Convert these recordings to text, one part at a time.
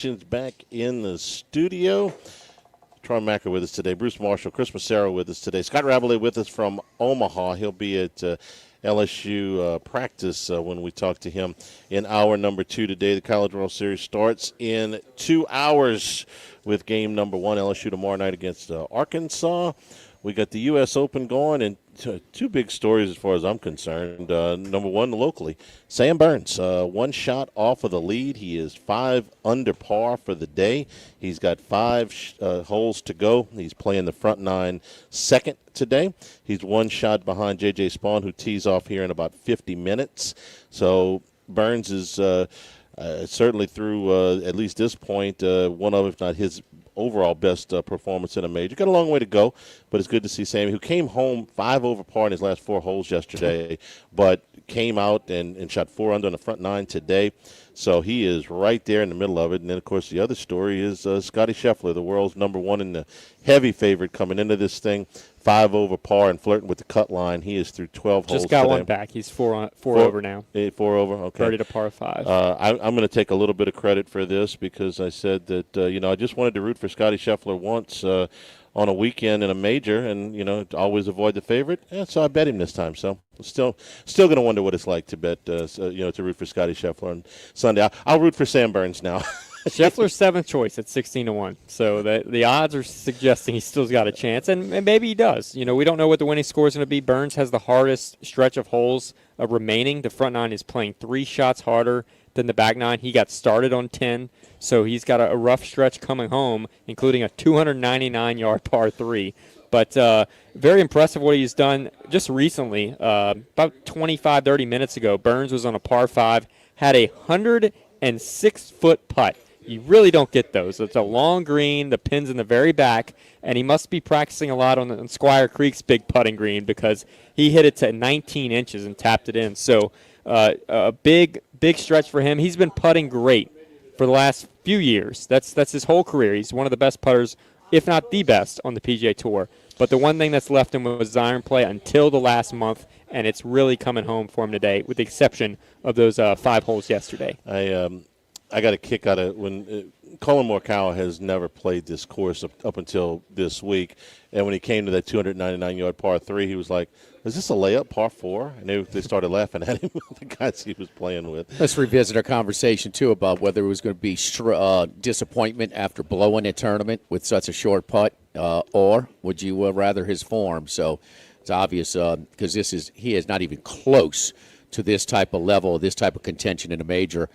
back in the studio. Troy Macker with us today. Bruce Marshall, Chris Massaro with us today. Scott Rabelais with us from Omaha. He'll be at LSU practice when we talk to him in hour number 2 today. The College World Series starts in 2 hours with game number 1, LSU tomorrow night against Arkansas. We got the U.S. Open going, and two big stories as far as I'm concerned. Number one, locally, Sam Burns, one shot off of the lead. He is 5 under par for the day. He's got 5 holes to go. He's playing the front 9 second today. He's one shot behind J.J. Spawn, who tees off here in about 50 minutes. So Burns is certainly through at least this point one of, if not his overall best performance in a major. Got a long way to go, but it's good to see Sammy, who came home 5 over par in his last 4 holes yesterday, but came out and shot 4 under on the front 9 today. So he is right there in the middle of it. And then, of course, the other story is Scottie Scheffler, the world's number 1 and the heavy favorite coming into this thing, 5 over par and flirting with the cut line. He is through 12 holes Just got today. one back. He's four over now. 4 over, okay. 30 to par 5. I'm going to take a little bit of credit for this because I said that, I just wanted to root for Scottie Scheffler once on a weekend in a major and, always avoid the favorite. Yeah, so I bet him this time. So still going to wonder what it's like to bet, to root for Scottie Scheffler on Sunday. I'll root for Sam Burns now. Scheffler's 7th choice at 16-1. So the odds are suggesting he's still got a chance, and maybe he does. We don't know what the winning score is going to be. Burns has the hardest stretch of holes remaining. The front 9 is playing 3 shots harder than the back 9. He got started on 10, so he's got a rough stretch coming home, including a 299-yard par 3. But very impressive what he's done just recently. About 25, 30 minutes ago, Burns was on a par 5, had a 106-foot putt. You really don't get those. It's a long green, the pin's in the very back, and he must be practicing a lot on Squire Creek's big putting green because he hit it to 19 inches and tapped it in. So a big stretch for him. He's been putting great for the last few years. That's his whole career. He's one of the best putters, if not the best, on the PGA Tour. But the one thing that's left him was his iron play until the last month, and it's really coming home for him today, with the exception of those 5 holes yesterday. I got a kick out of when Colin Morikawa has never played this course up until this week, and when he came to that 299-yard par 3, he was like, "Is this a layup par 4?" And they started laughing at him, the guys he was playing with. Let's revisit our conversation too about whether it was going to be disappointment after blowing a tournament with such a short putt, or would you rather his form? So it's obvious because he is not even close to this type of level, this type of contention in a major,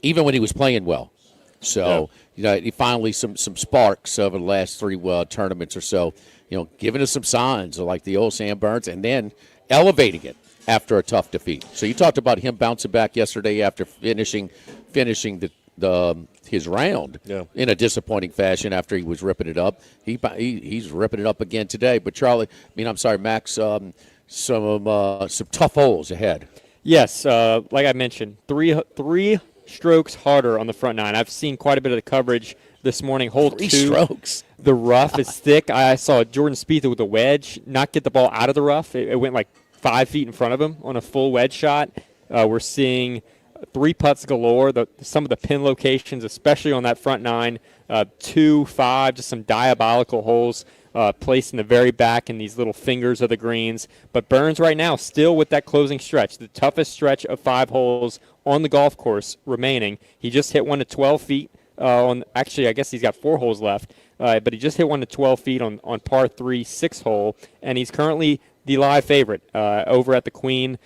even when he was playing well. So, he finally some sparks over the last 3 tournaments or so, giving us some signs like the old Sam Burns, and then elevating it after a tough defeat. So you talked about him bouncing back yesterday after finishing his round in a disappointing fashion after he was ripping it up. He's ripping it up again today. But Max, some tough holes ahead. Yes, like I mentioned, three strokes harder on the front 9. I've seen quite a bit of the coverage this morning. Hole 2, strokes. The rough is thick. I saw Jordan Spieth with a wedge not get the ball out of the rough. It went like 5 feet in front of him on a full wedge shot. We're seeing 3 putts galore. Some of the pin locations, especially on that front 9, 2, 5, just some diabolical holes placed in the very back in these little fingers of the greens. But Burns right now still with that closing stretch, the toughest stretch of 5 holes on the golf course remaining. He just hit one to 12 feet. Actually, I guess he's got 4 holes left. But he just hit one to 12 feet on par 3, 6 hole. And he's currently the live favorite over at the Queen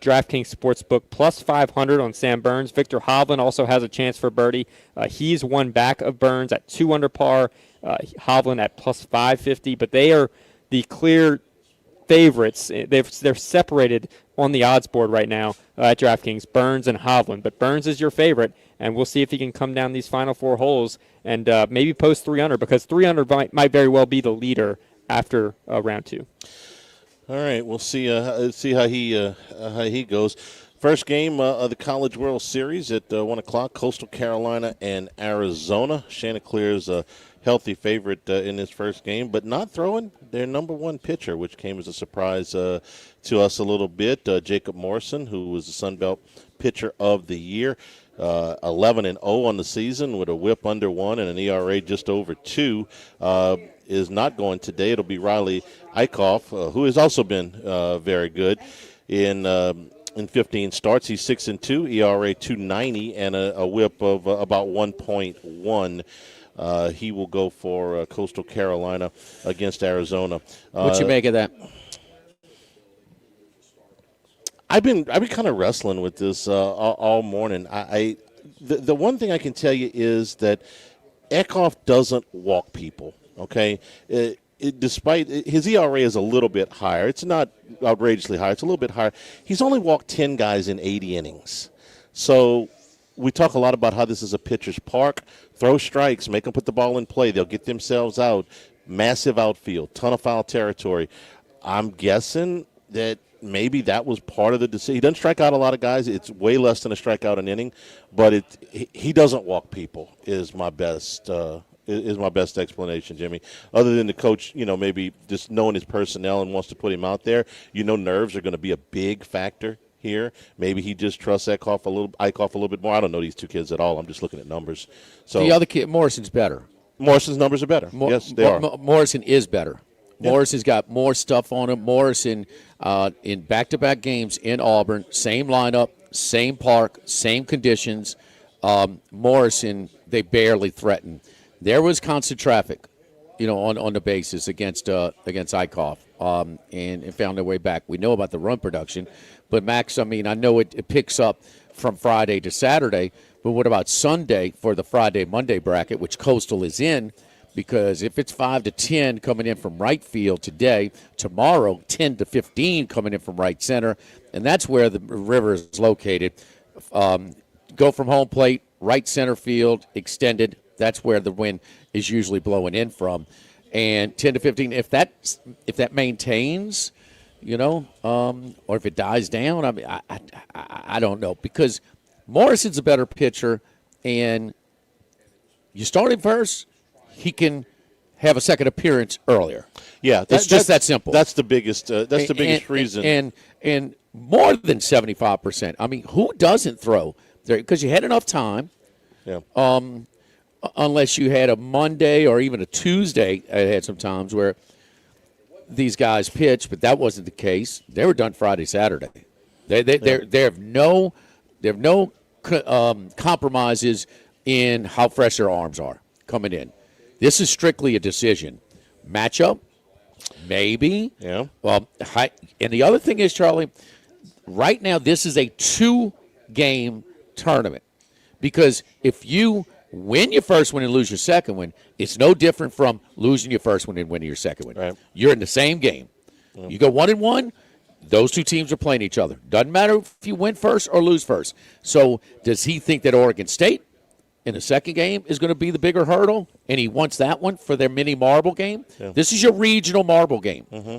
DraftKings Sportsbook, plus 500 on Sam Burns. Victor Hovland also has a chance for birdie. He's one back of Burns at 2 under par. Hovland at plus 550, but they are the clear favorites. They're separated on the odds board right now at DraftKings, Burns and Hovland. But Burns is your favorite, and we'll see if he can come down these final 4 holes and maybe post 3 under, because 3 under might very well be the leader after round 2. All right, we'll see how he goes. First game of the College World Series at 1 o'clock, Coastal Carolina and Arizona. Chanticleer's a healthy favorite in this first game, but not throwing their number 1 pitcher, which came as a surprise to us a little bit. Jacob Morrison, who was the Sun Belt Pitcher of the Year. 11-0 on the season with a whip under 1 and an ERA just over 2. Is not going today. It'll be Riley Eichhoff, who has also been very good in 15 starts. He's 6-2, ERA 2.90, and a whip of about 1.1. He will go for Coastal Carolina against Arizona. What you make of that? I've been kind of wrestling with this all morning. The one thing I can tell you is that Eichhoff doesn't walk people. Okay, despite his ERA is a little bit higher. It's not outrageously high. It's a little bit higher. He's only walked 10 guys in 80 innings. So we talk a lot about how this is a pitcher's park. Throw strikes, make them put the ball in play. They'll get themselves out. Massive outfield, ton of foul territory. I'm guessing that maybe that was part of the decision. He doesn't strike out a lot of guys. It's way less than a strikeout an inning, but he doesn't walk people is my best explanation, Jimmy. Other than the coach, maybe just knowing his personnel and wants to put him out there. Nerves are going to be a big factor here. Maybe he just trusts Eichhoff a little bit more. I don't know these two kids at all. I'm just looking at numbers. So the other kid, Morrison's better. Morrison's numbers are better. Yes, they are. Morrison is better. Yeah. Morrison's got more stuff on him. Morrison, in back-to-back games in Auburn, same lineup, same park, same conditions. Morrison, they barely threatened. There was constant traffic, on the bases against Eichhoff, and found their way back. We know about the run production, but Max, I know it picks up from Friday to Saturday, but what about Sunday for the Friday-Monday bracket, which Coastal is in? Because if it's 5-10 coming in from right field today, tomorrow 10-15 coming in from right center, and that's where the river is located. Go from home plate, right center field, extended. That's where the wind is usually blowing in from. And 10-15, if that maintains, or if it dies down, I don't know. Because Morrison's a better pitcher, and you start him first, he can have a second appearance earlier. Yeah, it's just that simple. That's the biggest. That's the biggest reason. And more than 75%. Who doesn't throw there? Because you had enough time. Yeah. Unless you had a Monday or even a Tuesday, I had some times where these guys pitched, but that wasn't the case. They were done Friday, Saturday. They have no compromises in how fresh their arms are coming in. This is strictly a decision. Matchup, maybe. Yeah. Well, and the other thing is, Charlie, right now this is a 2-game tournament. Because if you win your first one and lose your second one, it's no different from losing your first one and winning your second one. Right. You're in the same game. Yeah. You go 1-1, those two teams are playing each other. Doesn't matter if you win first or lose first. So does he think that Oregon State in the second game is going to be the bigger hurdle, and he wants that one for their mini marble game? Yeah. This is your regional marble game. Mm-hmm.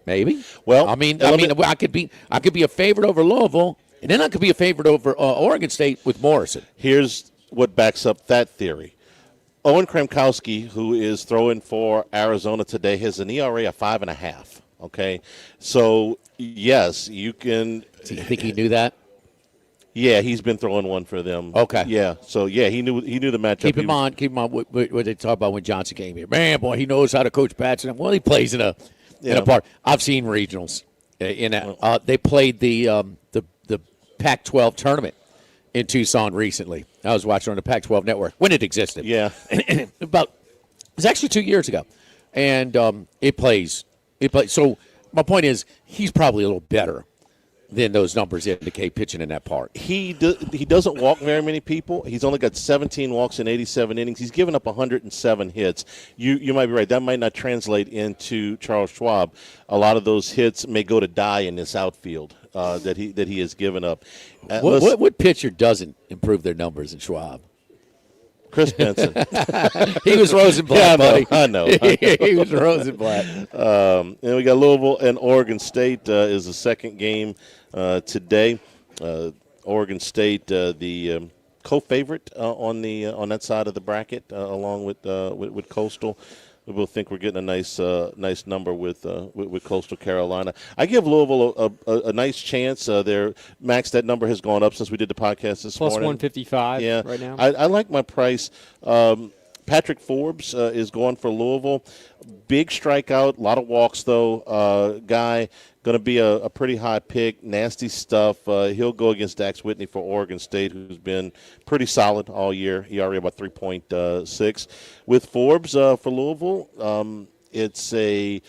Maybe. Well, I could be a favorite over Louisville, and then I could be a favorite over Oregon State with Morrison. Here's what backs up that theory. Owen Kramkowski, who is throwing for Arizona today, has an ERA of 5.5. Okay, so yes, you can. Do you think he knew that? Yeah, he's been throwing one for them. Okay. Yeah, so yeah, he knew the matchup. Keep in mind what they talk about when Johnson came here. Man, boy, he knows how to coach bats. Well, he plays in a park. I've seen regionals. They played the Pac-12 tournament in Tucson recently. I was watching on the Pac-12 network when it existed. Yeah. It was actually 2 years ago. And it plays. So my point is he's probably a little better than those numbers indicate pitching in that park. He doesn't walk very many people. He's only got 17 walks in 87 innings. He's given up 107 hits. You might be right. That might not translate into Charles Schwab. A lot of those hits may go to die in this outfield that he has given up. What pitcher doesn't improve their numbers in Schwab? Chris Benson. He was Rosenblatt, buddy. I know. He was Rosenblatt. And we got Louisville and Oregon State is the second game today. Oregon State, the co-favorite on that side of the bracket, along with Coastal. we both think we're getting a nice number with Coastal Carolina. I give Louisville a nice chance. Max, that number has gone up since we did the podcast this Plus morning. 155 yeah. right now. I like my price. Patrick Forbes is going for Louisville. Big strikeout, a lot of walks though. Guy going to be a pretty high pick. Nasty stuff. He'll go against Dax Whitney for Oregon State, who's been pretty solid all year. ERA about 3.6. With Forbes for Louisville, it's a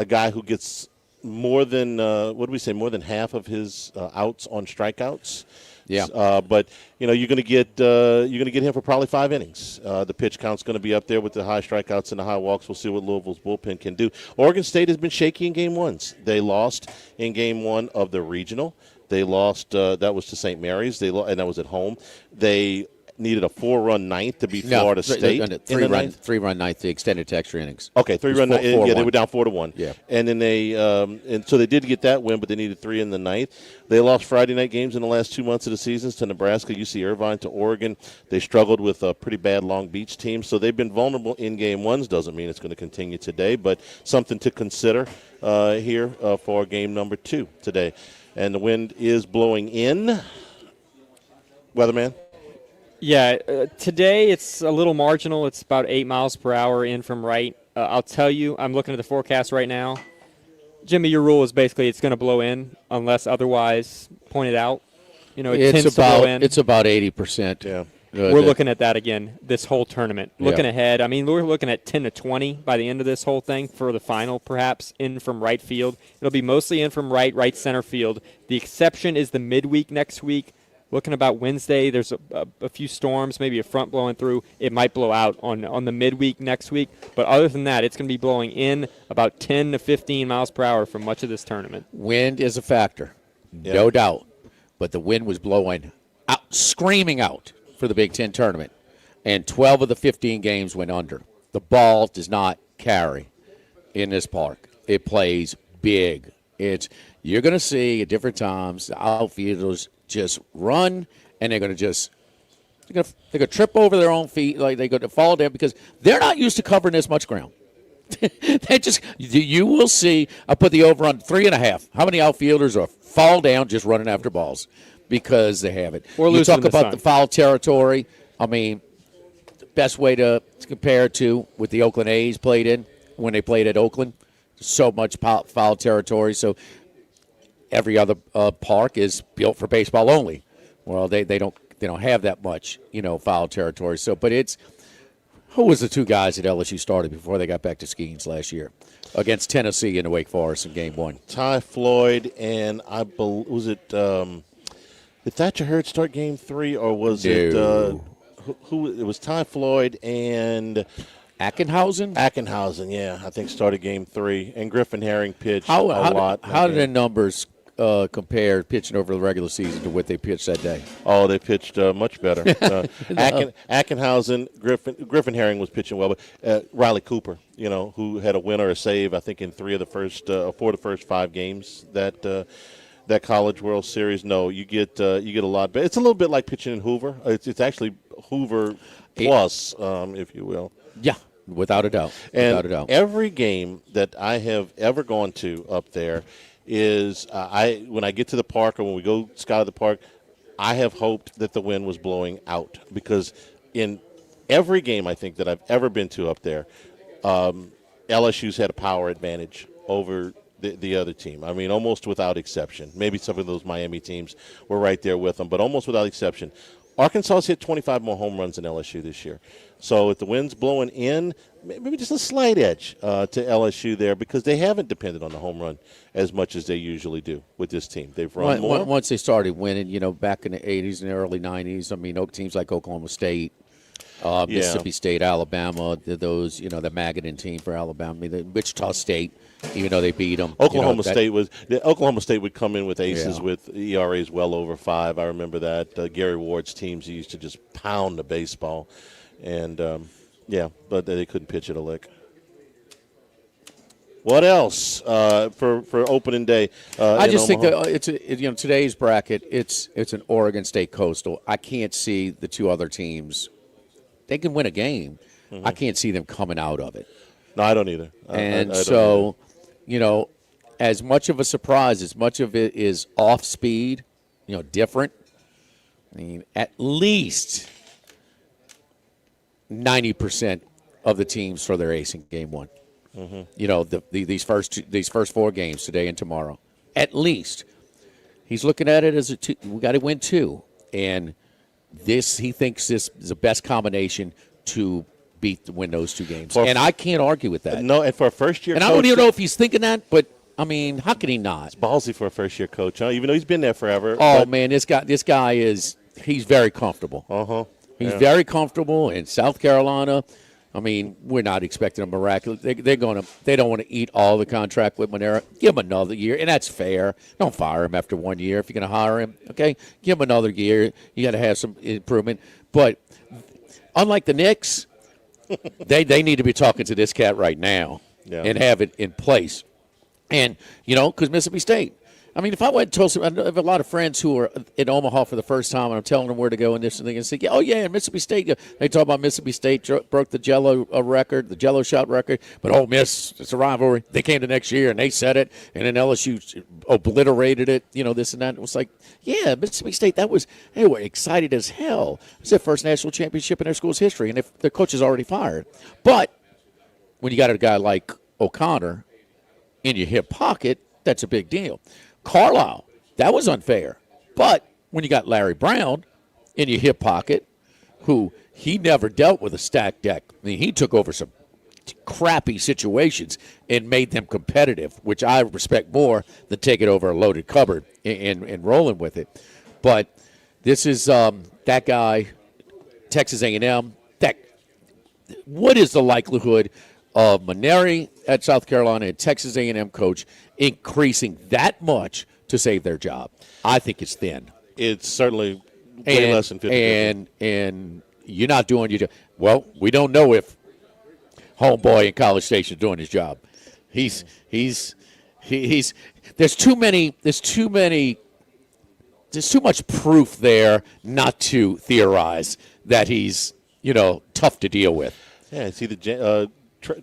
guy who gets more than more than half of his outs on strikeouts. Yeah. But you're going to get him for probably 5 innings. The pitch count's going to be up there with the high strikeouts and the high walks. We'll see what Louisville's bullpen can do. Oregon State has been shaky in game ones. They lost in game 1 of the regional. They lost. That was to St. Mary's. And that was at home. They needed a 4-run ninth to beat Florida State. Three-run ninth, the extended to extra innings. Okay, 3-run ninth. Yeah, they were down 4-1. Yeah, and then so they did get that win, but they needed 3 in the ninth. They lost Friday night games in the last 2 months of the season to Nebraska, UC Irvine, to Oregon. They struggled with a pretty bad Long Beach team, so they've been vulnerable in game ones. Doesn't mean it's going to continue today, but something to consider here for game number 2 today. And the wind is blowing in. Weatherman? Yeah, today it's a little marginal. It's about 8 miles per hour in from right. I'll tell you, I'm looking at the forecast right now. Jimmy, your rule is basically it's going to blow in unless otherwise pointed out. It tends to blow in. It's about 80%. Yeah. We're looking at that again this whole tournament. Looking ahead, we're looking at 10 to 20 by the end of this whole thing for the final, perhaps, in from right field. It'll be mostly in from right center field. The exception is the midweek next week. Looking about Wednesday, there's a few storms, maybe a front blowing through. It might blow out on the midweek next week. But other than that, it's going to be blowing in about 10 to 15 miles per hour for much of this tournament. Wind is a factor, no doubt. But the wind was blowing out, screaming out for the Big Ten tournament. And 12 of the 15 games went under. The ball does not carry in this park. It plays big. You're going to see at different times the outfielders just run, and they're going to trip over their own feet, like they're going to fall down because they're not used to covering this much ground. You will see. I put the over on 3.5. How many outfielders are fall down just running after balls because they have it? You talk about the foul territory. The best way to compare it to what the Oakland A's played in when they played at Oakland. So much foul territory. So every other park is built for baseball only. Well, they don't have that much foul territory. So, but who was the 2 guys that LSU started before they got back to Skeens last year against Tennessee in the Wake Forest in Game 1? Ty Floyd and did Thatcher Hurd start Game 3 or was it who? It was Ty Floyd and Ackenhausen, yeah, I think started Game 3, and Griffin Herring pitched a lot. How did the numbers compare pitching over the regular season to what they pitched that day? Oh, they pitched much better. Ackenhausen, Griffin Herring was pitching well, but Riley Cooper, who had a win or a save, I think in 4 of the first 5 games that College World Series. No, you get a lot better. It's a little bit like pitching in Hoover. It's actually Hoover plus, if you will. Yeah. Without a doubt. Every game that I have ever gone to up there is when I get to the park or when we go scout the park, I have hoped that the wind was blowing out because in every game I think that I've ever been to up there, LSU's had a power advantage over the other team. Almost without exception. Maybe some of those Miami teams were right there with them, but almost without exception. Arkansas's hit 25 more home runs than LSU this year. So if the wind's blowing in, maybe just a slight edge to LSU there because they haven't depended on the home run as much as they usually do with this team. They've run more. Once they started winning, back in the 80s and the early 90s, teams like Oklahoma State, Mississippi State, Alabama, those, the Magadan team for Alabama, the Wichita State, even though they beat them. Oklahoma State would come in with aces with ERAs well over 5. I remember that. Gary Ward's teams used to just pound the baseball. And, but they couldn't pitch it a lick. What else for opening day? I just think that today's bracket. It's an Oregon State Coastal. I can't see the 2 other teams. They can win a game, I can't see them coming out of it. No, I don't either. And I don't so, as much of a surprise, as much of it is off speed, different. I mean, at least 90% of the teams for their ace in game one. These first 4 games today and tomorrow. At least. He's looking at it as we got to win 2. And he thinks this is the best combination to win those 2 games. And I can't argue with that. No, and for a first-year coach. And I don't even know if he's thinking that, but, I mean, how can he not? It's ballsy for a first-year coach, huh? Even though he's been there forever. Oh, man, this guy he's very comfortable. Uh-huh. He's very comfortable in South Carolina. I mean, we're not expecting a miraculous. They don't want to eat all the contract with Monera. Give him another year, and that's fair. Don't fire him after 1 year if you're going to hire him. Okay, give him another year. You got to have some improvement. But unlike the Knicks, they need to be talking to this cat right now and have it in place. And because Mississippi State. I mean, if I went and told some, I have a lot of friends who are in Omaha for the first time, and I'm telling them where to go and this and that, and say, Mississippi State. They talk about Mississippi State broke the Jello record, the Jello shot record, but Ole Miss, it's a rivalry. They came to next year and they said it, and then LSU obliterated it. This and that. It was like, Mississippi State. They were excited as hell. It's their first national championship in their school's history, and their coach is already fired. But when you got a guy like O'Connor in your hip pocket, that's a big deal. Carlisle, that was unfair. But when you got Larry Brown in your hip pocket, who he never dealt with a stacked deck. I mean, he took over some crappy situations and made them competitive, which I respect more than taking over a loaded cupboard and rolling with it. But this is that guy, Texas A&M. What is the likelihood of Maneri at South Carolina and Texas A&M coach increasing that much to save their job? I think it's thin. It's certainly way less than 50. And you're not doing your job. Well, we don't know if homeboy in College Station is doing his job. He's there's too much proof there not to theorize that he's tough to deal with. Yeah, see the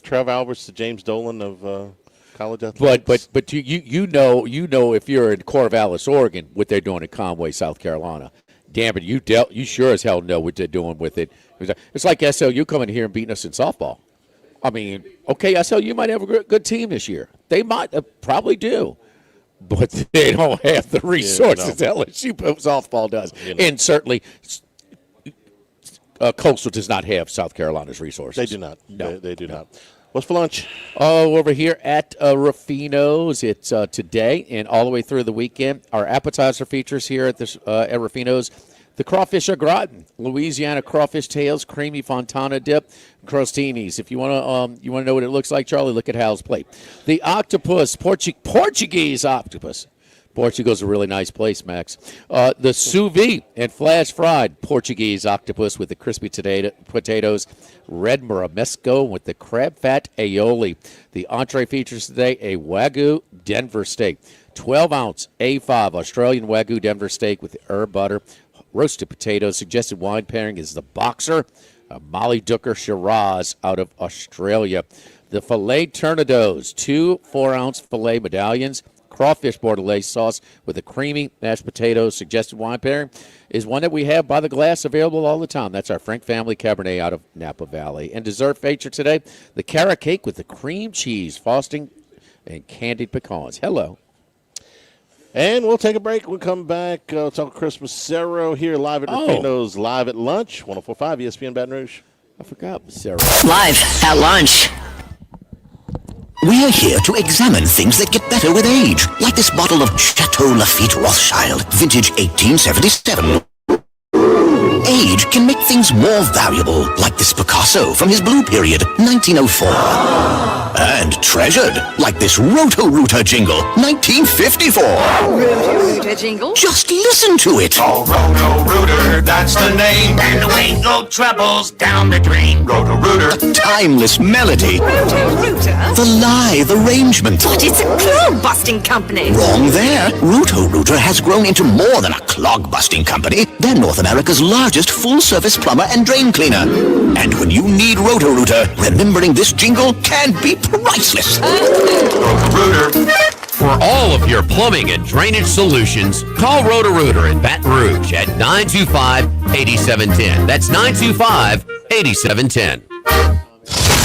Trev Alberts, the James Dolan of college athletics. But you know if you're in Corvallis, Oregon, what they're doing in Conway, South Carolina. Damn it, you sure as hell know what they're doing with it. It's like SLU coming here and beating us in softball. I mean, okay, SLU might have a good team this year. They might probably do. But they don't have the resources LSU softball does. And certainly Coastal does not have South Carolina's resources. They do not. No. They do not. What's for lunch? Oh, over here at Ruffinos. It's today and all the way through the weekend. Our appetizer features here at Ruffinos. The crawfish au gratin, Louisiana crawfish tails, creamy Fontana dip, crostinis. If you want to know what it looks like, Charlie, look at Hal's plate. The octopus, Portuguese octopus. Portugal's a really nice place, Max. The sous vide and flash fried Portuguese octopus with the crispy potatoes, red maramesco with the crab fat aioli. The entree features today a Wagyu Denver steak, 12-ounce A5 Australian Wagyu Denver steak with the herb butter, roasted potatoes. Suggested wine pairing is the Boxer, a Molly Dooker Shiraz out of Australia. The filet tournedos, 2 4-ounce filet medallions, crawfish bordelaise sauce with a creamy mashed potatoes. Suggested wine pairing is one that we have by the glass available all the time. That's our Frank Family Cabernet out of Napa Valley. And dessert feature today, the carrot cake with the cream cheese, frosting, and candied pecans. Hello. And we'll take a break. We'll come back. Talk Christmas Cerro here live at Ruffinos, live at lunch, 104.5 ESPN Baton Rouge. I forgot Cerro. Live at lunch. We're here to examine things that get better with age, like this bottle of Chateau Lafite Rothschild, vintage 1877. Age can make things more valuable, like this Picasso from his Blue Period, 1904. And treasured, like this Roto-Rooter jingle, 1954. Roto-Rooter jingle? Just listen to it. Oh, Roto-Rooter, that's the name. And the ain't no troubles down the drain. Roto-Rooter. A timeless melody. Roto-Rooter? The lithe arrangement. But it's a clog-busting company. Wrong there. Roto-Rooter has grown into more than a clog-busting company. They're North America's largest largest full-service plumber and drain cleaner. And when you need Roto-Rooter, remembering this jingle can be priceless. Roto-Rooter. For all of your plumbing and drainage solutions, call Roto-Rooter in Baton Rouge at 925-8710. That's 925-8710.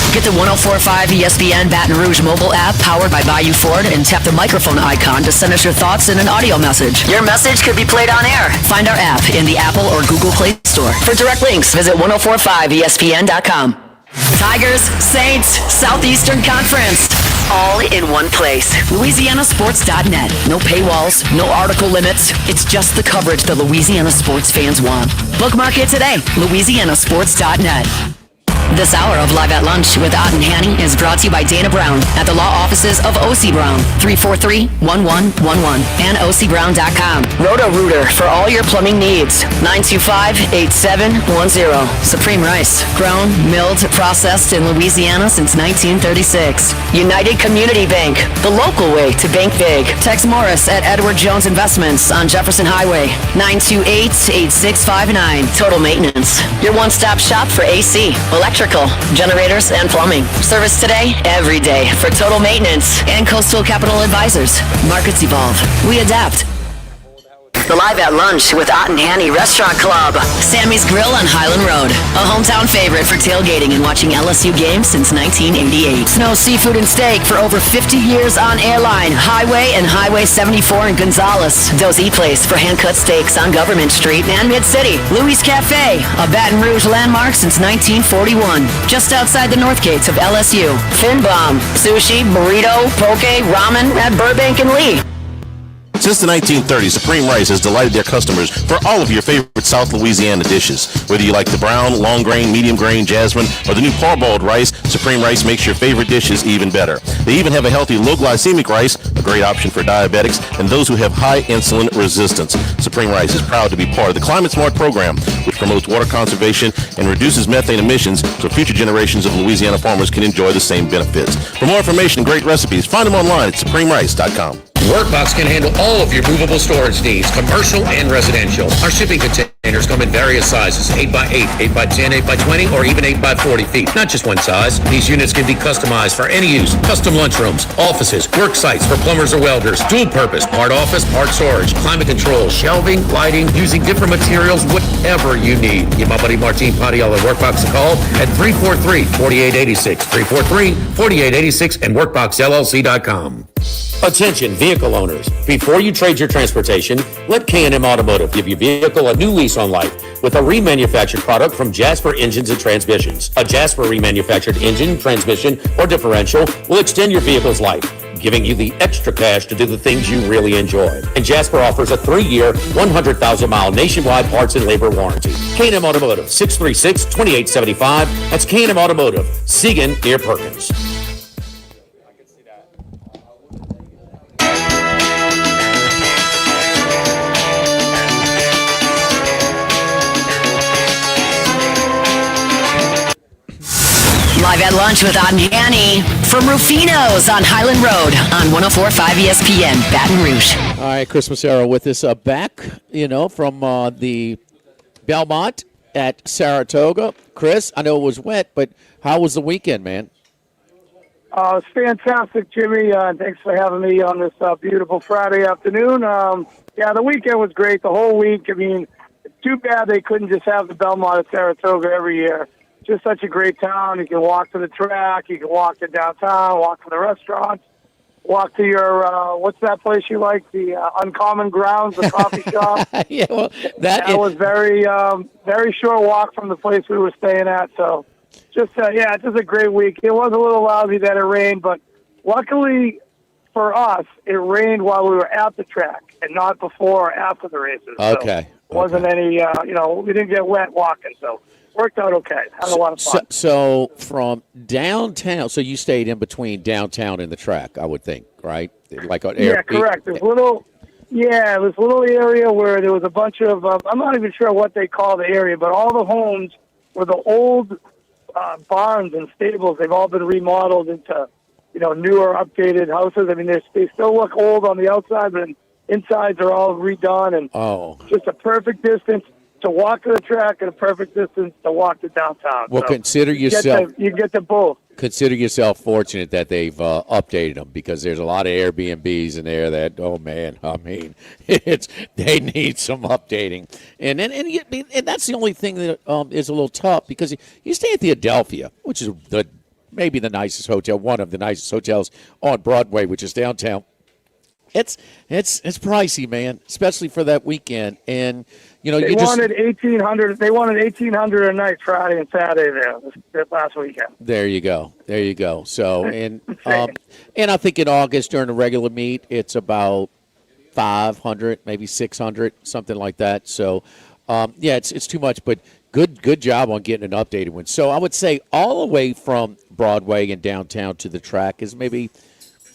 Get the 104.5 ESPN Baton Rouge mobile app powered by Bayou Ford and tap the microphone icon to send us your thoughts in an audio message. Your message could be played on air. Find our app in the Apple or Google Play Store. For direct links, visit 1045ESPN.com. Tigers, Saints, Southeastern Conference. All in one place. LouisianaSports.net. No paywalls, no article limits. It's just the coverage the Louisiana sports fans want. Bookmark it today. LouisianaSports.net. This hour of Live at Lunch with Ott and Hanny is brought to you by Dana Brown at the law offices of O.C. Brown, 343-1111, and ocbrown.com. Roto-Rooter for all your plumbing needs, 925-8710. Supreme Rice, grown, milled, processed in Louisiana since 1936. United Community Bank, the local way to bank big. Tex Morris at Edward Jones Investments on Jefferson Highway, 928-8659. Total Maintenance, your one-stop shop for AC, electrical, generators, and plumbing. Service today, every day for Total Maintenance and Coastal Capital Advisors. Markets evolve. We adapt. The Live at Lunch with Ott and Hanny Restaurant Club. Sammy's Grill on Highland Road. A hometown favorite for tailgating and watching LSU games since 1988. Snow Seafood and Steak for over 50 years on Airline, Highway, and Highway 74 in Gonzales. Dozy Place for hand-cut steaks on Government Street and Mid-City. Louis Cafe, a Baton Rouge landmark since 1941. Just outside the north gates of LSU. Fin Bomb, sushi, burrito, poke, ramen at Burbank and Lee. Since the 1930s, Supreme Rice has delighted their customers for all of your favorite South Louisiana dishes. Whether you like the brown, long grain, medium grain, jasmine, or the new parboiled rice, Supreme Rice makes your favorite dishes even better. They even have a healthy low glycemic rice, a great option for diabetics and those who have high insulin resistance. Supreme Rice is proud to be part of the Climate Smart program, which promotes water conservation and reduces methane emissions so future generations of Louisiana farmers can enjoy the same benefits. For more information and great recipes, find them online at supremerice.com. Workbox can handle all of your movable storage needs, commercial and residential. Our shipping containers come in various sizes, 8x8, 8x10, 8x20, or even 8x40 feet. Not just one size. These units can be customized for any use. Custom lunchrooms, offices, work sites for plumbers or welders, dual purpose, part office, part storage, climate control, shelving, lighting, using different materials, whatever you need. Give my buddy Martin Padiella at Workbox a call at 343-4886, 343-4886, and workboxllc.com. Attention vehicle owners, before you trade your transportation, let K&M Automotive give your vehicle a new lease on life with a remanufactured product from Jasper Engines and Transmissions. A Jasper remanufactured engine, transmission, or differential will extend your vehicle's life, giving you the extra cash to do the things you really enjoy. And Jasper offers a 3-year, 100,000-mile nationwide parts and labor warranty. K&M Automotive, 636-2875. That's K&M Automotive, Siegen near Perkins. Live at Lunch with Ott and Hanny from Ruffinos on Highland Road on 104.5 ESPN, Baton Rouge. All right, Christmas Arrow with us back, from the Belmont at Saratoga. Chris, I know it was wet, but how was the weekend, man? It's fantastic, Jimmy. Thanks for having me on this beautiful Friday afternoon. The weekend was great, the whole week. I mean, it's too bad they couldn't just have the Belmont at Saratoga every year. Just such a great town. You can walk to the track, you can walk to downtown, walk to the restaurants, walk to your, what's that place you like, the Uncommon Grounds, the coffee shop. Yeah, well, that was very short walk from the place we were staying at. So just a great week. It was a little lousy that it rained, but luckily for us, it rained while we were at the track and not before or after the races. Okay. So it wasn't any, we didn't get wet walking, so worked out okay. Had a lot of fun. So from downtown, so you stayed in between downtown and the track, I would think, right? Like an yeah, correct. There's this little area where there was a bunch of, I'm not even sure what they call the area, but all the homes were the old barns and stables. They've all been remodeled into, newer, updated houses. I mean, they still look old on the outside, but insides are all redone and just a perfect distance. to walk to the track and a perfect distance to walk to downtown. Well, So consider yourself. you get the both. Consider yourself fortunate that they've updated them, because there's a lot of Airbnbs in there that, oh man, I mean, they need some updating, and that's the only thing that is a little tough, because you stay at the Adelphia, which is maybe the nicest hotel, one of the nicest hotels on Broadway, which is downtown. It's pricey, man, especially for that weekend, and They wanted $1,800. They wanted $1,800 a night Friday and Saturday this last weekend. There you go. So and I think in August during the regular meet it's about 500, maybe 600, something like that. So it's too much, but good job on getting an updated one. So I would say all the way from Broadway and downtown to the track is maybe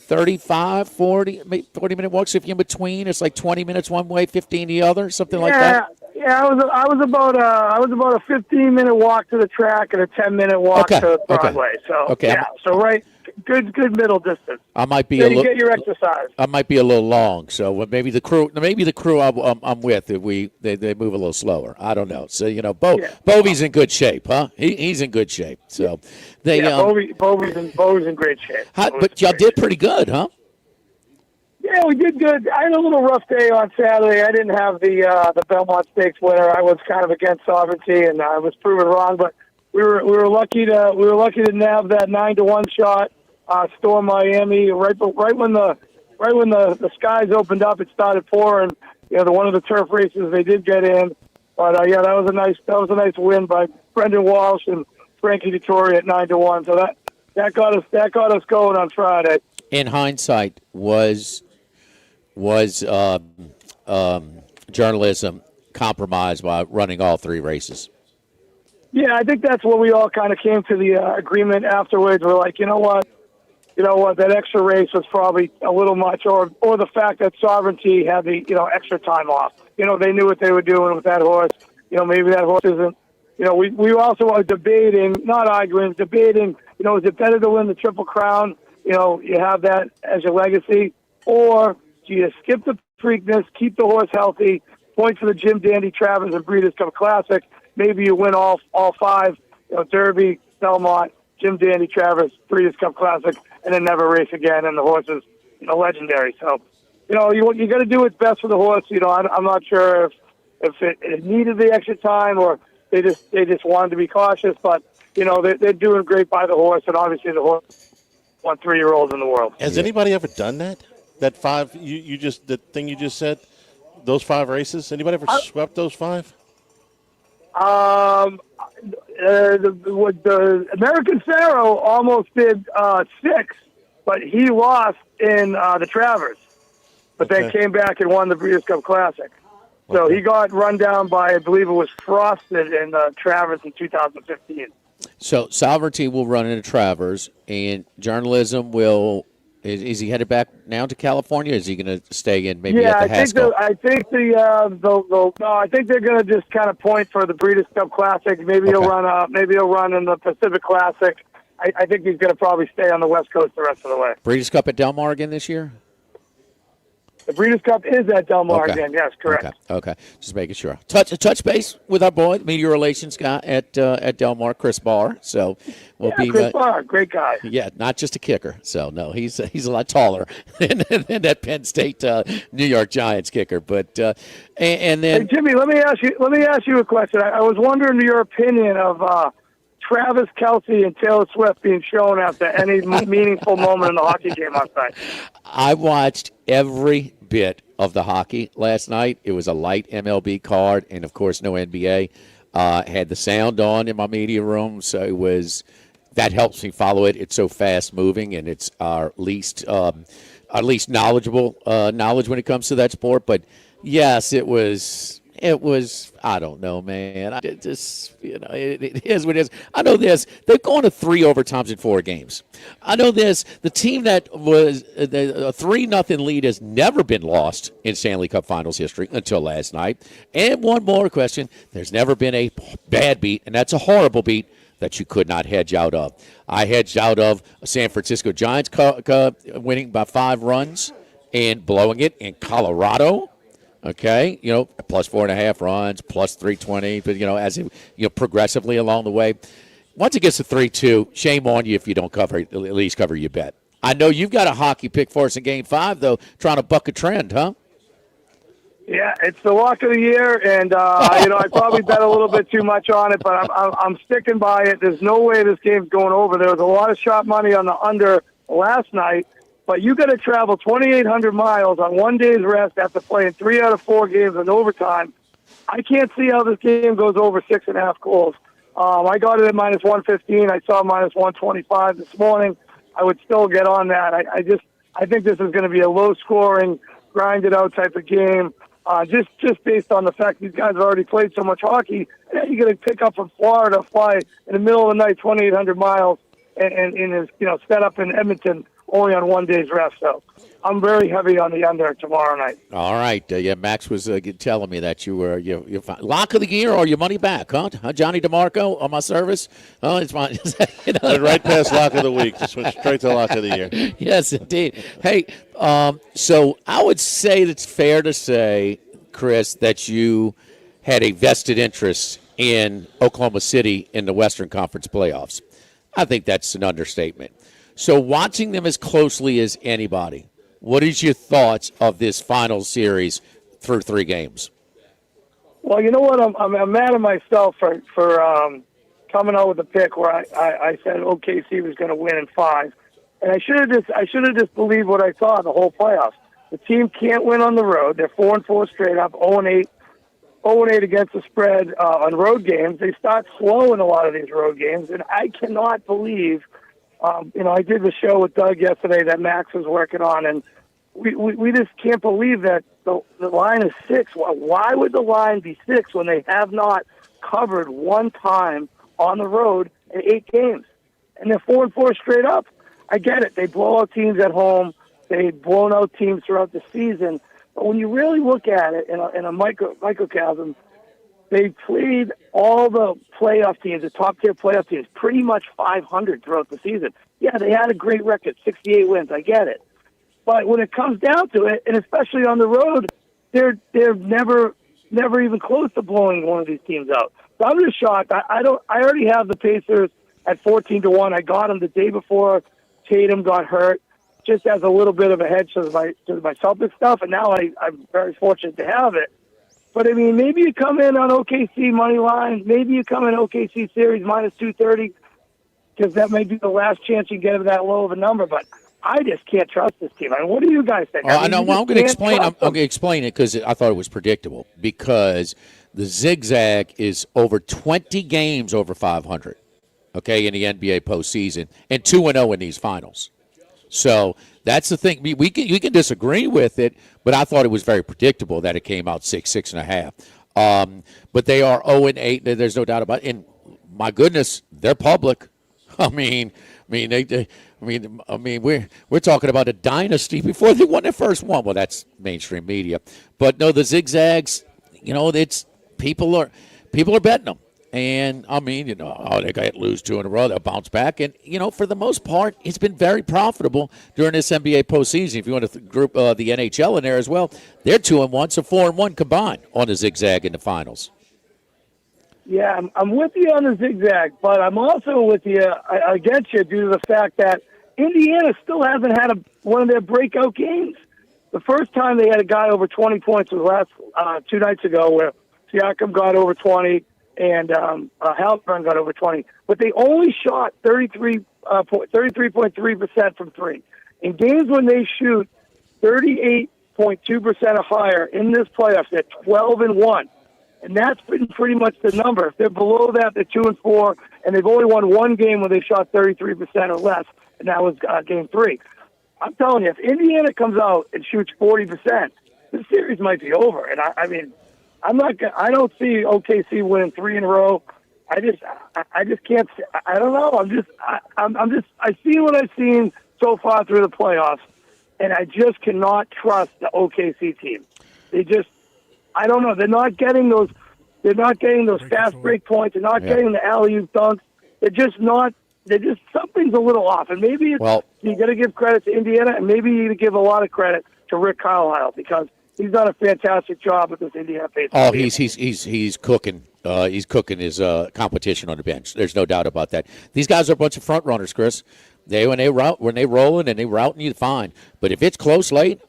35, 40, maybe 40-minute walk. So if you're in between, it's like 20 minutes one way, 15 the other, something like that. Yeah, I was about a 15-minute walk to the track and a 10-minute walk to Broadway. So good middle distance. I might be you get your exercise. I might be a little long, so maybe the crew I'm with, they move a little slower. I don't know. So Bovey's in good shape, huh? He's in good shape. So Bovey's in great shape. But y'all did pretty good, huh? Yeah, we did good. I had a little rough day on Saturday. I didn't have the Belmont Stakes winner. I was kind of against Sovereignty, and I was proven wrong. But we were lucky to nab that 9-1 shot. Storm Miami right when the skies opened up. It started pouring. One of the turf races they did get in. But that was a nice win by Brendan Walsh and Frankie Dettori at 9-1. So that got us going on Friday. In hindsight, was journalism compromised by running all three races? Yeah, I think that's what we all kind of came to the agreement afterwards. We're like, you know what, that extra race was probably a little much, or the fact that Sovereignty had the extra time off. They knew what they were doing with that horse. Maybe that horse isn't. We also are debating, not arguing, debating. Is it better to win the Triple Crown? You have that as your legacy, or do you skip the Preakness, keep the horse healthy, point for the Jim Dandy Travers and Breeders' Cup Classic? Maybe you win all five, Derby, Belmont, Jim Dandy Travers, Breeders' Cup Classic, and then never race again. And the horse is, legendary. So, you got to do what's best for the horse. I'm not sure if it needed the extra time or they just wanted to be cautious, but they're doing great by the horse, and obviously the horse won 3-year-olds in the world. Has anybody ever done that? That five the thing you just said, those 5 races. Anybody ever swept those 5? The American Pharaoh almost did 6, but he lost in the Travers. But then came back and won the Breeders' Cup Classic. So he got run down by, I believe it was Frosted in the Travers in 2015. So Sovereignty will run into Travers, and journalism will. Is he headed back now to California? Or is he going to stay in maybe at the Haskell? I think they're going to just kind of point for the Breeders' Cup Classic. Maybe he'll run. Maybe he'll run in the Pacific Classic. I think he's going to probably stay on the West Coast the rest of the way. Breeders' Cup at Del Mar again this year? The Breeders' Cup is at Del Mar again. Yes, correct. Okay. Just making sure. Touch base with our boy, media relations guy at Del Mar, Chris Barr. So Chris Barr, great guy. Yeah, not just a kicker. So no, he's a lot taller than that Penn State New York Giants kicker. But and then hey, Jimmy, let me ask you a question. I was wondering your opinion of Travis Kelce and Taylor Swift being shown after any meaningful moment in the hockey game last night. I watched every bit of the hockey last night. It was a light MLB card, and of course, no NBA. Had the sound on in my media room, so that helps me follow it. It's so fast moving, and it's our least knowledgeable knowledge when it comes to that sport. But yes, it was. I don't know, man. It is what it is. I know this. They've gone to 3 overtimes in 4 games. I know this. The team that was a 3-0 lead has never been lost in Stanley Cup Finals history until last night. And one more question. There's never been a bad beat, and that's a horrible beat, that you could not hedge out of. I hedged out of San Francisco Giants winning by 5 runs and blowing it in Colorado. Okay, plus 4.5 runs, plus 320, but as progressively along the way. Once it gets to 3-2, shame on you if you don't at least cover your bet. I know you've got a hockey pick for us in Game 5, though, trying to buck a trend, huh? Yeah, it's the lock of the year, and I probably bet a little bit too much on it, but I'm sticking by it. There's no way this game's going over. There was a lot of sharp money on the under last night, but you got to travel 2,800 miles on one day's rest after playing 3 out of 4 games in overtime. I can't see how this game goes over 6.5 goals. I got it at minus 115. I saw minus 125 this morning. I would still get on that. I think this is going to be a low-scoring, grinded-out type of game. Just based on the fact these guys have already played so much hockey, and then you're going to pick up from Florida, fly in the middle of the night 2,800 miles, and is set up in Edmonton only on one day's rest. So I'm very heavy on the under tomorrow night. All right, Max was telling me that you're fine. Lock of the year or your money back, huh? Johnny DeMarco on my service. Oh, it's fine. Went right past lock of the week, just went straight to lock of the year. Yes, indeed. Hey, so I would say it's fair to say, Chris, that you had a vested interest in Oklahoma City in the Western Conference playoffs. I think that's an understatement. So watching them as closely as anybody, what is your thoughts of this final series through 3 games? Well, you know what? I'm mad at myself for coming out with a pick where I said OKC was going to win in 5, and I should have just believed what I saw the whole playoffs. The team can't win on the road. They're 4-4 straight up, 0-8 against the spread on road games. They start slow in a lot of these road games, and I cannot believe. I did the show with Doug yesterday that Max was working on, and we just can't believe that the line is 6. Why would the line be 6 when they have not covered one time on the road in 8 games? And they're 4-4 straight up. I get it. They blow out teams at home. They've blown out teams throughout the season. But when you really look at it in a microcosm, they played all the playoff teams, the top-tier playoff teams, pretty much 500 throughout the season. Yeah, they had a great record, 68 wins. I get it. But when it comes down to it, and especially on the road, they're never even close to blowing one of these teams out. So I'm just shocked. I already have the Pacers at 14-1. I got them the day before Tatum got hurt, just as a little bit of a hedge to my Celtics stuff, and now I'm very fortunate to have it. But, I mean, maybe you come in on OKC money line. Maybe you come in OKC series minus 230, because that may be the last chance you get of that low of a number. But I just can't trust this team. I mean, what do you guys think? I know. Well, I'm going to explain. I'm going to explain it because I thought it was predictable. Because the zigzag is over 20 games over 500. Okay, in the NBA postseason, and 2-0 in these finals. So that's the thing. You can disagree with it, but I thought it was very predictable that it came out 6.5. But they are 0-8. There's no doubt about it. And my goodness, they're public. We're talking about a dynasty before they won their first one. Well, that's mainstream media. But no, the zigzags. It's people are betting them. And, they got lose 2 in a row. They'll bounce back. And, for the most part, it's been very profitable during this NBA postseason. If you want to group the NHL in there as well, they're 2-1, so 4-1 combined on the zigzag in the finals. Yeah, I'm with you on the zigzag, but I'm also with you against you due to the fact that Indiana still hasn't had one of their breakout games. The first time they had a guy over 20 points was last 2 nights ago where Siakam got over 20. And Halpern got over 20. But they only shot 33.3% from 3. In games when they shoot 38.2% or higher in this playoffs, they're 12-1. And that's been pretty much the number. If they're below that, they're 2-4, and they've only won one game when they shot 33% or less, and that was Game 3. I'm telling you, if Indiana comes out and shoots 40%, this series might be over. And I don't see OKC winning 3 in a row. I just can't. I don't know. I see what I've seen so far through the playoffs, and I just cannot trust the OKC team. I don't know. They're not getting those fast break points. They're not getting the alley-oop dunks. Something's a little off. And maybe you got to give credit to Indiana, and maybe you need to give a lot of credit to Rick Carlisle, because he's done a fantastic job with this Indiana Pacers. Oh, he's cooking. He's cooking his competition on the bench. There's no doubt about that. These guys are a bunch of front runners, Chris. When they rolling and they routing you, fine. But if it's close late,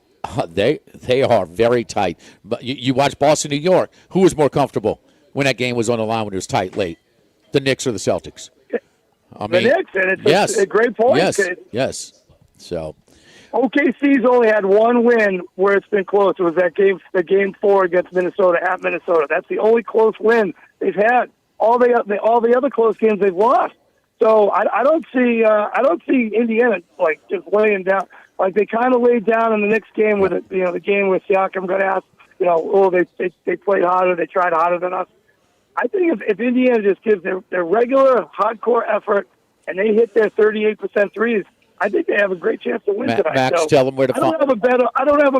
they are very tight. But you watch Boston, New York. Who was more comfortable when that game was on the line when it was tight late? The Knicks or the Celtics? I mean, the Knicks, and it's a great point. Yes. So OKC's only had one win where it's been close. It was the game 4 against Minnesota at Minnesota. That's the only close win they've had. All the other close games they've lost. So I don't see Indiana like just laying down. Like they kind of laid down in the next game with the game with Siakam got asked, they played harder, they tried harder than us. I think if Indiana just gives their regular hardcore effort and they hit their 38% threes, I think they have a great chance to win tonight. Max, so tell them where to find. I don't have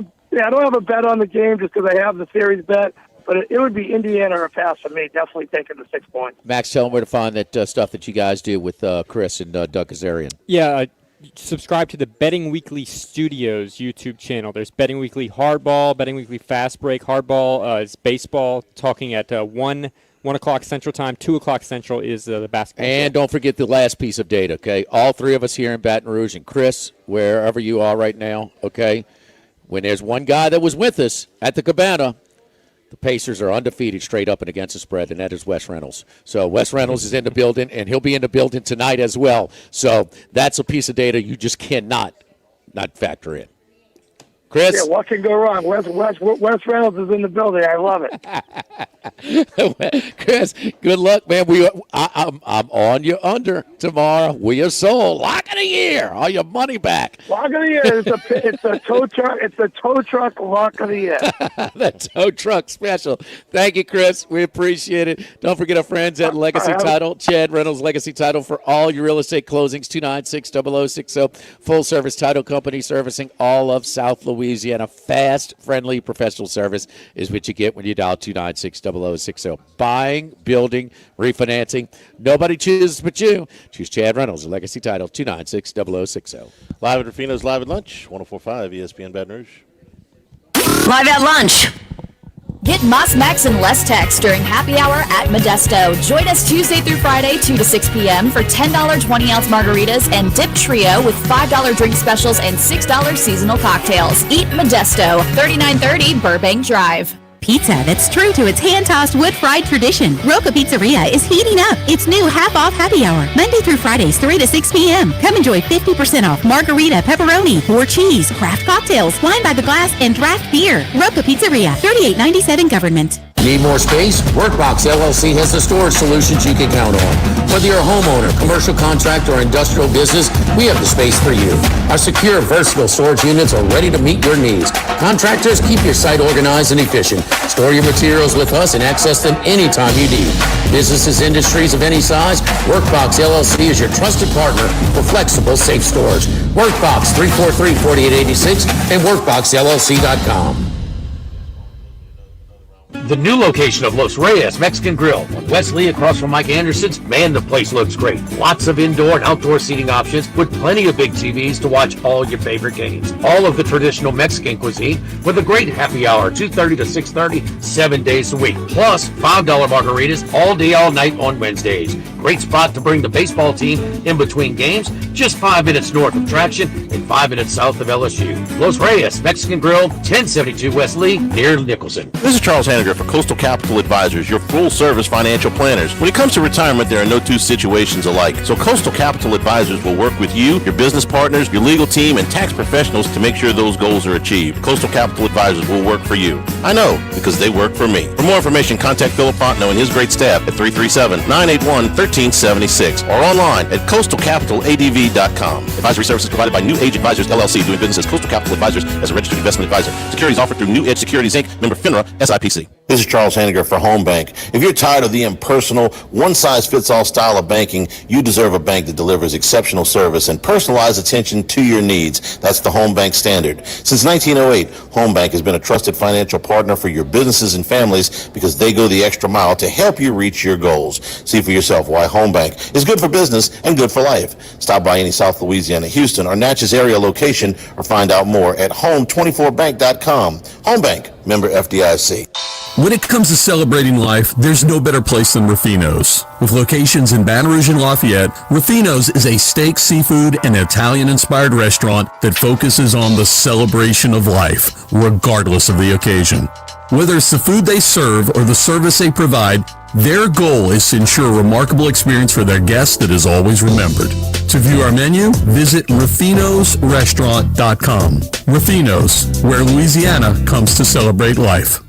a bet on the game just because I have the series bet. But it would be Indiana or a pass for me. Definitely taking the 6 points. Max, tell them where to find that stuff that you guys do with Chris and Doug Kazarian. Yeah, subscribe to the Betting Weekly Studios YouTube channel. There's Betting Weekly Hardball, Betting Weekly Fast Break. Hardball is baseball, talking at 1 o'clock Central Time. 2 o'clock Central is the basketball. And don't forget the last piece of data, okay? All three of us here in Baton Rouge, and Chris, wherever you are right now, okay? When there's one guy that was with us at the Cabana, the Pacers are undefeated straight up and against the spread, and that is Wes Reynolds. So Wes Reynolds is in the building, and he'll be in the building tonight as well. So that's a piece of data you just cannot not factor in. Chris? Yeah, what can go wrong? Wes Reynolds is in the building. I love it. Chris, good luck, man. I'm on you under tomorrow. We are sold. Lock of the year. All your money back. Lock of the year. It's a tow truck. It's a tow truck lock of the year. The tow truck special. Thank you, Chris. We appreciate it. Don't forget our friends at Legacy Title. Chad Reynolds, Legacy Title for all your real estate closings. 296-0060. Full service title company servicing all of South Louisiana. Fast, friendly, professional service is what you get when you dial 296-0060. Buying, building, refinancing. Nobody chooses but you. Choose Chad Reynolds, Legacy Title, 296-0060. Live at Ruffinos, live at lunch, 104.5 ESPN Baton Rouge. Live at lunch. Get Moss, Max, and less text during happy hour at Modesto. Join us Tuesday through Friday, 2 to 6 p.m. for $10 20-ounce margaritas and Dip Trio with $5 drink specials and $6 seasonal cocktails. Eat Modesto, 3930 Burbank Drive. Pizza that's true to its hand-tossed wood-fried tradition. Roca Pizzeria is heating up its new half-off happy hour, Monday through Fridays, 3 to 6 p.m. Come enjoy 50% off margarita, pepperoni, or cheese, craft cocktails, wine by the glass, and draft beer. Roca Pizzeria, 3897 Government. Need more space? Workbox LLC has the storage solutions you can count on. Whether you're a homeowner, commercial contractor, or industrial business, we have the space for you. Our secure, versatile storage units are ready to meet your needs. Contractors, keep your site organized and efficient. Store your materials with us and access them anytime you need. Businesses, industries of any size, Workbox LLC is your trusted partner for flexible, safe storage. Workbox 343-4886 and WorkboxLLC.com. The new location of Los Reyes Mexican Grill on Wesley across from Mike Anderson's. Man, the place looks great. Lots of indoor and outdoor seating options with plenty of big TVs to watch all your favorite games. All of the traditional Mexican cuisine with a great happy hour, 2:30 to 6:30, 7 days a week. Plus $5 margaritas all day, all night on Wednesdays. Great spot to bring the baseball team in between games. Just 5 minutes north of Traction and 5 minutes south of LSU. Los Reyes Mexican Grill, 1072 West Lee, near Nicholson. This is Charles Hanniger for Coastal Capital Advisors, your full-service financial planners. When it comes to retirement, there are no two situations alike. So Coastal Capital Advisors will work with you, your business partners, your legal team, and tax professionals to make sure those goals are achieved. Coastal Capital Advisors will work for you. I know, because they work for me. For more information, contact Philip Fontenot and his great staff at 337-981-1376 or online at coastalcapitaladv.com. Advisory services provided by New Age Advisors, LLC, doing business as Coastal Capital Advisors as a registered investment advisor. Securities offered through New Edge Securities, Inc., member FINRA, SIPC. This is Charles Hanniger for Home Bank. If you're tired of the impersonal, one-size-fits-all style of banking, you deserve a bank that delivers exceptional service and personalized attention to your needs. That's the Home Bank standard. Since 1908, Home Bank has been a trusted financial partner for your businesses and families because they go the extra mile to help you reach your goals. See for yourself why Home Bank is good for business and good for life. Stop by any South Louisiana, Houston, or Natchez area location or find out more at home24bank.com. Home Bank, member FDIC. When it comes to celebrating life, there's no better place than Ruffinos. With locations in Baton Rouge and Lafayette, Ruffinos is a steak, seafood, and Italian-inspired restaurant that focuses on the celebration of life, regardless of the occasion. Whether it's the food they serve or the service they provide, their goal is to ensure a remarkable experience for their guests that is always remembered. To view our menu, visit RuffinosRestaurant.com. Ruffinos, where Louisiana comes to celebrate life.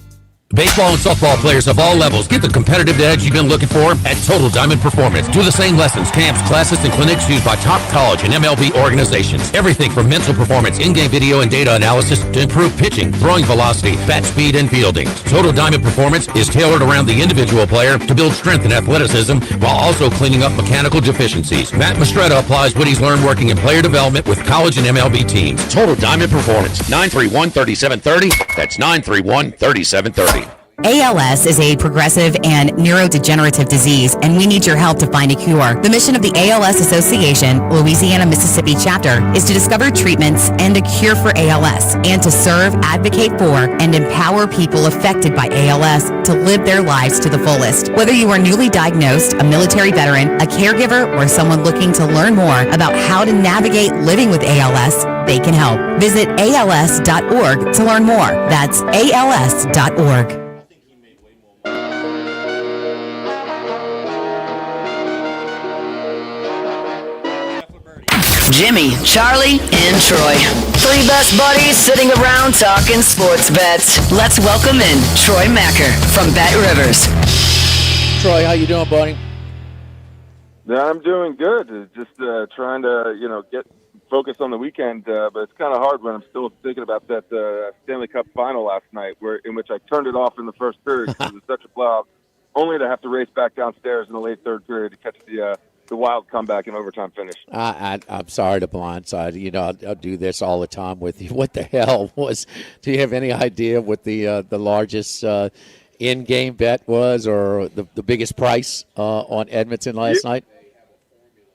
Baseball and softball players of all levels get the competitive edge you've been looking for at Total Diamond Performance. Do the same lessons, camps, classes, and clinics used by top college and MLB organizations. Everything from mental performance, in-game video and data analysis to improve pitching, throwing velocity, bat speed, and fielding. Total Diamond Performance is tailored around the individual player to build strength and athleticism while also cleaning up mechanical deficiencies. Matt Mastretta applies what he's learned working in player development with college and MLB teams. Total Diamond Performance, 931-3730. That's 931-3730. ALS is a progressive and neurodegenerative disease, and we need your help to find a cure. The mission of the ALS Association, Louisiana-Mississippi chapter, is to discover treatments and a cure for ALS, and to serve, advocate for, and empower people affected by ALS to live their lives to the fullest. Whether you are newly diagnosed, a military veteran, a caregiver, or someone looking to learn more about how to navigate living with ALS, they can help. Visit als.org to learn more. That's als.org. Jimmy, Charlie, and Troy. Three best buddies sitting around talking sports bets. Let's welcome in Troy Macker from Bet Rivers. Troy, how you doing, buddy? I'm doing good. Just trying to, get focused on the weekend, but it's kind of hard when I'm still thinking about that Stanley Cup final last night, in which I turned it off in the first period because it was such a blowout, only to have to race back downstairs in the late third period to catch the wild comeback and overtime finish. I'm sorry to blindside. I'll do this all the time with you. What the hell was? Do you have any idea what the largest in-game bet was, or the biggest price on Edmonton last night?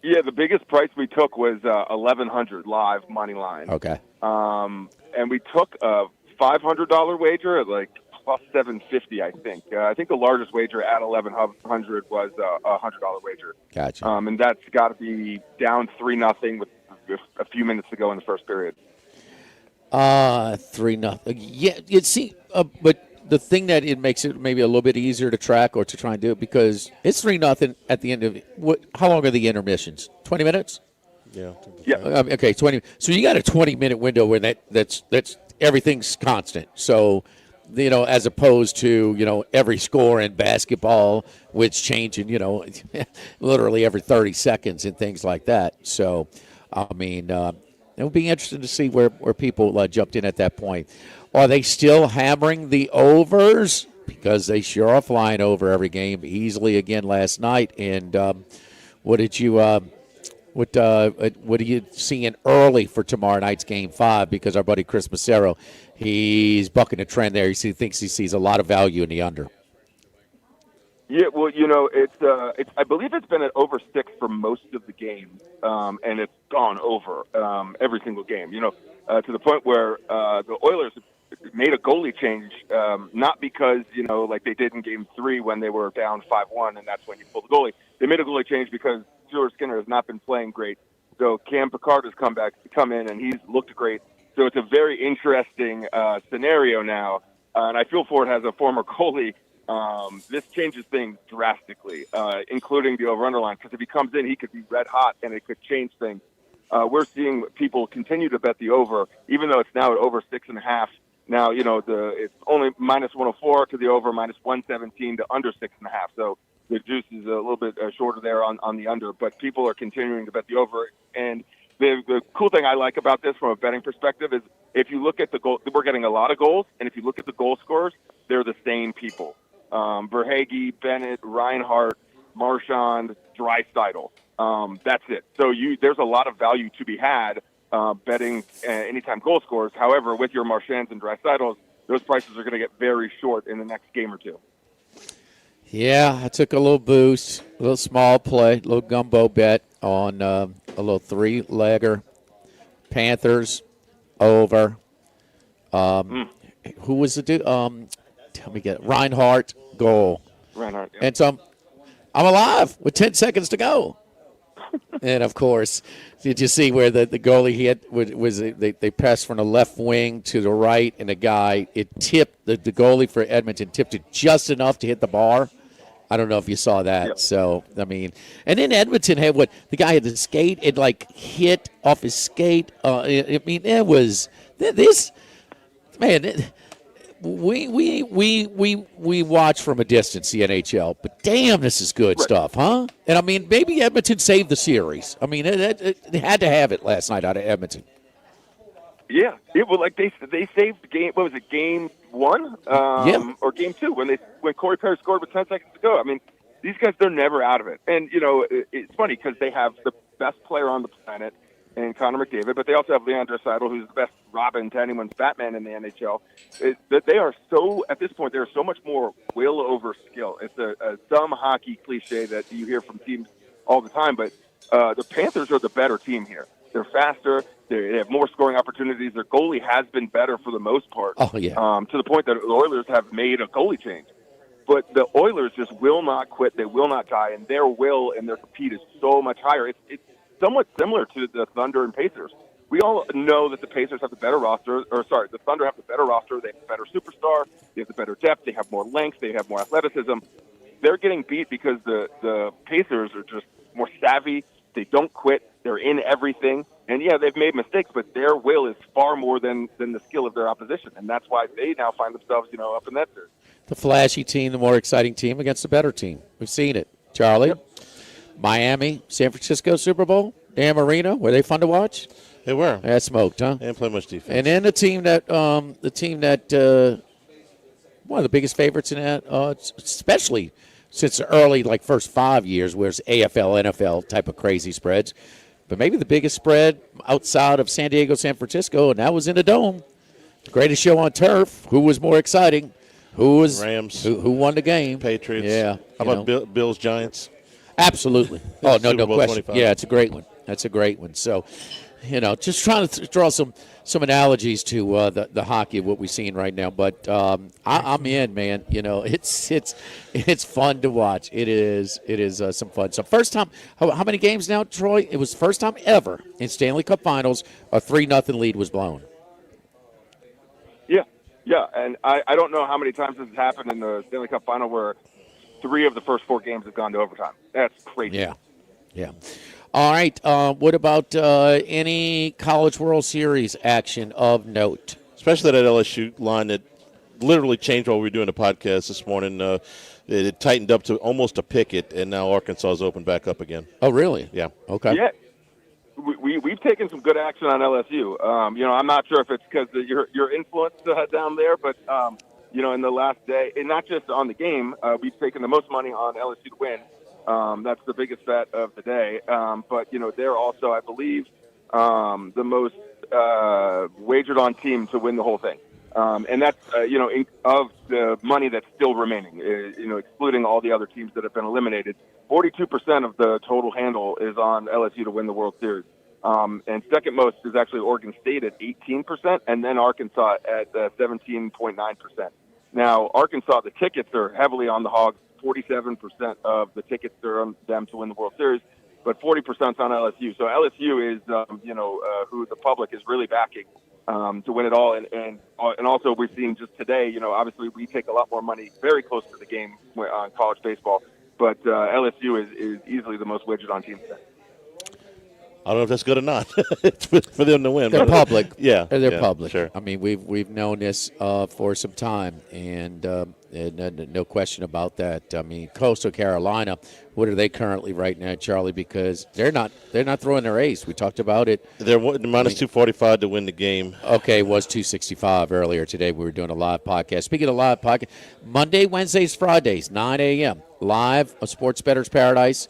Yeah, the biggest price we took was $1,100 live money line. Okay. And we took a $500 wager at like plus 750, I think. I think the largest wager at 1,100 was a $100 wager. Gotcha. And that's got to be down 3-0 with a few minutes to go in the first period. 3-0. Yeah, you see, but the thing that it makes it maybe a little bit easier to track or to try and do it because it's 3-0 at the end of how long are the intermissions? 20 minutes? Yeah. Okay, 20. So you got a 20-minute window where that's everything's constant. So, as opposed to, every score in basketball, which changing, literally every 30 seconds and things like that. So, I mean, it would be interesting to see where people jumped in at that point. Are they still hammering the overs? Because they sure are flying over every game easily again last night. And what are you seeing early for tomorrow night's Game 5? Because our buddy Chris Massero, he's bucking a trend there. He thinks he sees a lot of value in the under. Yeah, well, it's I believe it's been at over 6 for most of the games, and it's gone over every single game. To the point where the Oilers made a goalie change, not because like they did in Game 3 when they were down 5-1, and that's when you pull the goalie. They made a goalie change because Stuart Skinner has not been playing great. So Cam Picard has come in, and he's looked great. So it's a very interesting scenario now, and I feel Ford has a former goalie. This changes things drastically, including the over-under line, because if he comes in, he could be red hot, and it could change things. We're seeing people continue to bet the over, even though it's now at over 6.5. Now, it's only minus 104 to the over, minus 117 to under 6.5. So the juice is a little bit shorter there on the under, but people are continuing to bet the over. And the cool thing I like about this from a betting perspective is if you look at the goal, we're getting a lot of goals, and if you look at the goal scorers, they're the same people. Verhage, Bennett, Reinhardt, Marchand, Draisaitl. That's it. So there's a lot of value to be had betting anytime goal scorers. However, with your Marchands and Draisaitl's, those prices are going to get very short in the next game or two. Yeah, I took a little boost, a little small play, a little gumbo bet on a little three-legger. Panthers over. Who was the dude? Tell me again. Reinhardt goal. Reinhardt. Yeah. And so I'm alive with 10 seconds to go. And of course, did you see where the goalie hit they passed from the left wing to the right, and it tipped the goalie for Edmonton tipped it just enough to hit the bar. I don't know if you saw that. Yep. So and then Edmonton had the guy had the skate, it hit off his skate. It was this man. We watch from a distance the NHL, but damn, this is good stuff, huh? And maybe Edmonton saved the series. They had to have it last night out of Edmonton. Yeah, they saved game. What was it, game 1? Or game 2 when Corey Perry scored with 10 seconds to go. These guys, they're never out of it. And it's funny because they have the best player on the planet in Connor McDavid, but they also have Leon Draisaitl, who's the best Robin to anyone's Batman in the NHL. They are so, at this point, they're so much more will over skill. It's a dumb hockey cliche that you hear from teams all the time, but the Panthers are the better team here. They're faster. They have more scoring opportunities. Their goalie has been better for the most part. Oh, yeah. To the point that the Oilers have made a goalie change. But the Oilers just will not quit. They will not die, and their will and their compete is so much higher. It's somewhat similar to the Thunder and Pacers. We all know that the Pacers have the better roster, the Thunder have the better roster. They have the better superstar. They have the better depth. They have more length. They have more athleticism. They're getting beat because the Pacers are just more savvy. They don't quit. They're in everything. And, yeah, they've made mistakes, but their will is far more than the skill of their opposition. And that's why they now find themselves, up in that series. The flashy team, the more exciting team against the better team. We've seen it. Charlie, Yep. Miami, San Francisco Super Bowl, Dan Marino, were they fun to watch? They were. They had smoked, huh? They didn't play much defense. And then the team that one of the biggest favorites in that, especially since the early, first 5 years, where it's AFL, NFL type of crazy spreads. But maybe the biggest spread outside of San Diego, San Francisco, and that was in the Dome. The greatest show on turf. Who was more exciting? Who was Rams? Who won the game? Patriots. Yeah. How about Bills Giants? Absolutely. Oh, no Super Bowl question. 25. Yeah, it's a great one. That's a great one. So, just trying to draw some analogies to the hockey of what we're seeing right now. But I'm in, man. It's fun to watch. It is some fun. So first time, how many games now, Troy? It was the first time ever in Stanley Cup Finals a 3-0 lead was blown. Yeah, and I don't know how many times this has happened in the Stanley Cup Final where 3 of the first 4 games have gone to overtime. That's crazy. Yeah. All right. What about any College World Series action of note? Especially that LSU line that literally changed while we were doing the podcast this morning. It tightened up to almost a picket, and now Arkansas is open back up again. Oh, really? Yeah. Okay. Yeah. We've taken some good action on LSU. I'm not sure if it's because of your influence down there, but in the last day, and not just on the game, we've taken the most money on LSU to win. That's the biggest bet of the day. But they're also, I believe, the most wagered on team to win the whole thing. And that's of the money that's still remaining, excluding all the other teams that have been eliminated. 42% of the total handle is on LSU to win the World Series. And second most is actually Oregon State at 18%, and then Arkansas at 17.9%. Now, Arkansas, the tickets are heavily on the Hogs. 47% of the tickets are on them to win the World Series, but 40% is on LSU. So LSU is, who the public is really backing to win it all. And also we've seen just today, obviously we take a lot more money very close to the game on college baseball. But LSU is easily the most wagered on team today. I don't know if that's good or not. It's for them to win. They're but, public. Yeah. They're yeah, public. Sure. I mean, we've known this for some time, and no question about that. I mean, Coastal Carolina, what are they currently right now, Charlie? Because they're not throwing their ace. We talked about it. They're minus 245 to win the game. Okay, it was 265 earlier today. We were doing a live podcast. Speaking of live podcast, Monday, Wednesdays, Fridays, 9 a.m. live, a Sports Bettor's Paradise.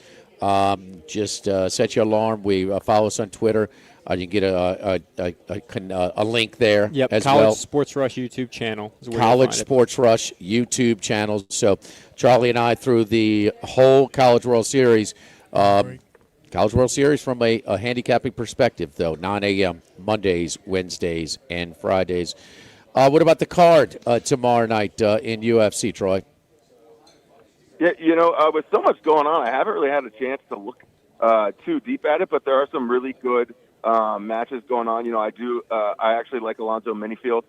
Just set your alarm. Follow us on Twitter. You can get a link there as College well. Sports Rush YouTube channel. Is where College Sports Rush YouTube channel. So Charlie and I, through the whole College World Series, College World Series from a handicapping perspective, though, 9 a.m. Mondays, Wednesdays, and Fridays. What about the card tomorrow night in UFC, Troy? Yeah, with so much going on, I haven't really had a chance to look too deep at it, but there are some really good matches going on. I actually like Alonzo Minifield.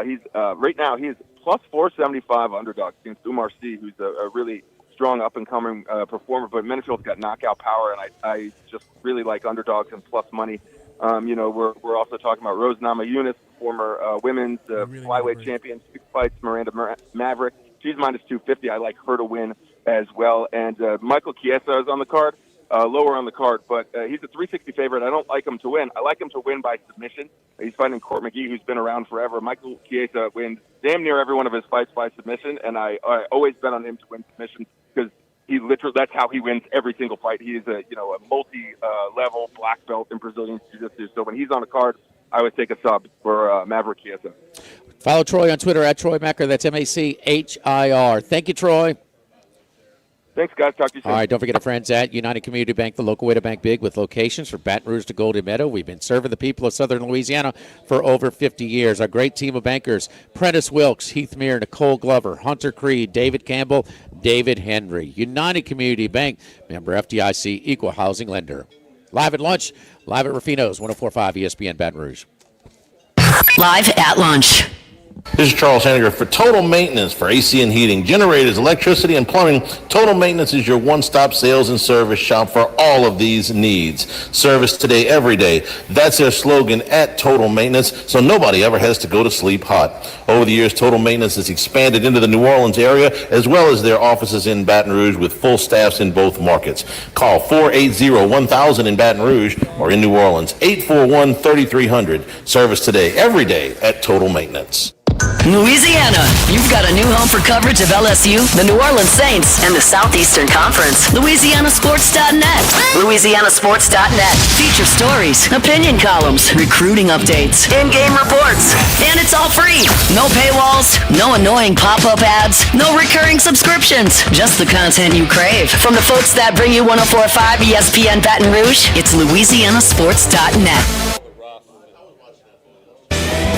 He's right now he's plus 475 underdog against Umar Sy, who's a really strong up-and-coming performer. But Minifield's got knockout power, and I just really like underdogs and plus money. We're also talking about Rose Namajunas, former women's flyweight champion, 6 fights, Miranda Maverick. She's minus 250. I like her to win as well. And Michael Chiesa is on the card, lower on the card, but he's a 360 favorite. I don't like him to win. I like him to win by submission. He's fighting Court McGee, who's been around forever. Michael Chiesa wins damn near every one of his fights by submission, and I always bet on him to win submission because that's how he wins every single fight. He is a multi-level black belt in Brazilian Jiu-Jitsu. So when he's on a card, I would take a sub for Maverick Chiesa. Follow Troy on Twitter at Troy Macker. That's Machir. Thank you, Troy. Thanks, guys. Talk to you soon. All right, don't forget our friends at United Community Bank, the local way to bank big with locations from Baton Rouge to Golden Meadow. We've been serving the people of Southern Louisiana for over 50 years. Our great team of bankers, Prentice Wilkes, Heath Meir, Nicole Glover, Hunter Creed, David Campbell, David Henry. United Community Bank, member FDIC, equal housing lender. Live at lunch, live at Ruffinos, 104.5 ESPN Baton Rouge. Live at lunch. This is Charles Henniger. For total maintenance for AC and heating, generators, electricity, and plumbing, Total Maintenance is your one-stop sales and service shop for all of these needs. Service today, every day. That's their slogan at Total Maintenance, so nobody ever has to go to sleep hot. Over the years, Total Maintenance has expanded into the New Orleans area, as well as their offices in Baton Rouge with full staffs in both markets. Call 480-1000 in Baton Rouge or in New Orleans, 841-3300. Service today, every day at Total Maintenance. Louisiana, you've got a new home for coverage of LSU, the New Orleans Saints, and the Southeastern Conference. LouisianaSports.net. LouisianaSports.net. Feature stories, opinion columns, recruiting updates, in-game reports. And it's all free. No paywalls, no annoying pop-up ads, no recurring subscriptions. Just the content you crave. From the folks that bring you 104.5 ESPN Baton Rouge, it's LouisianaSports.net.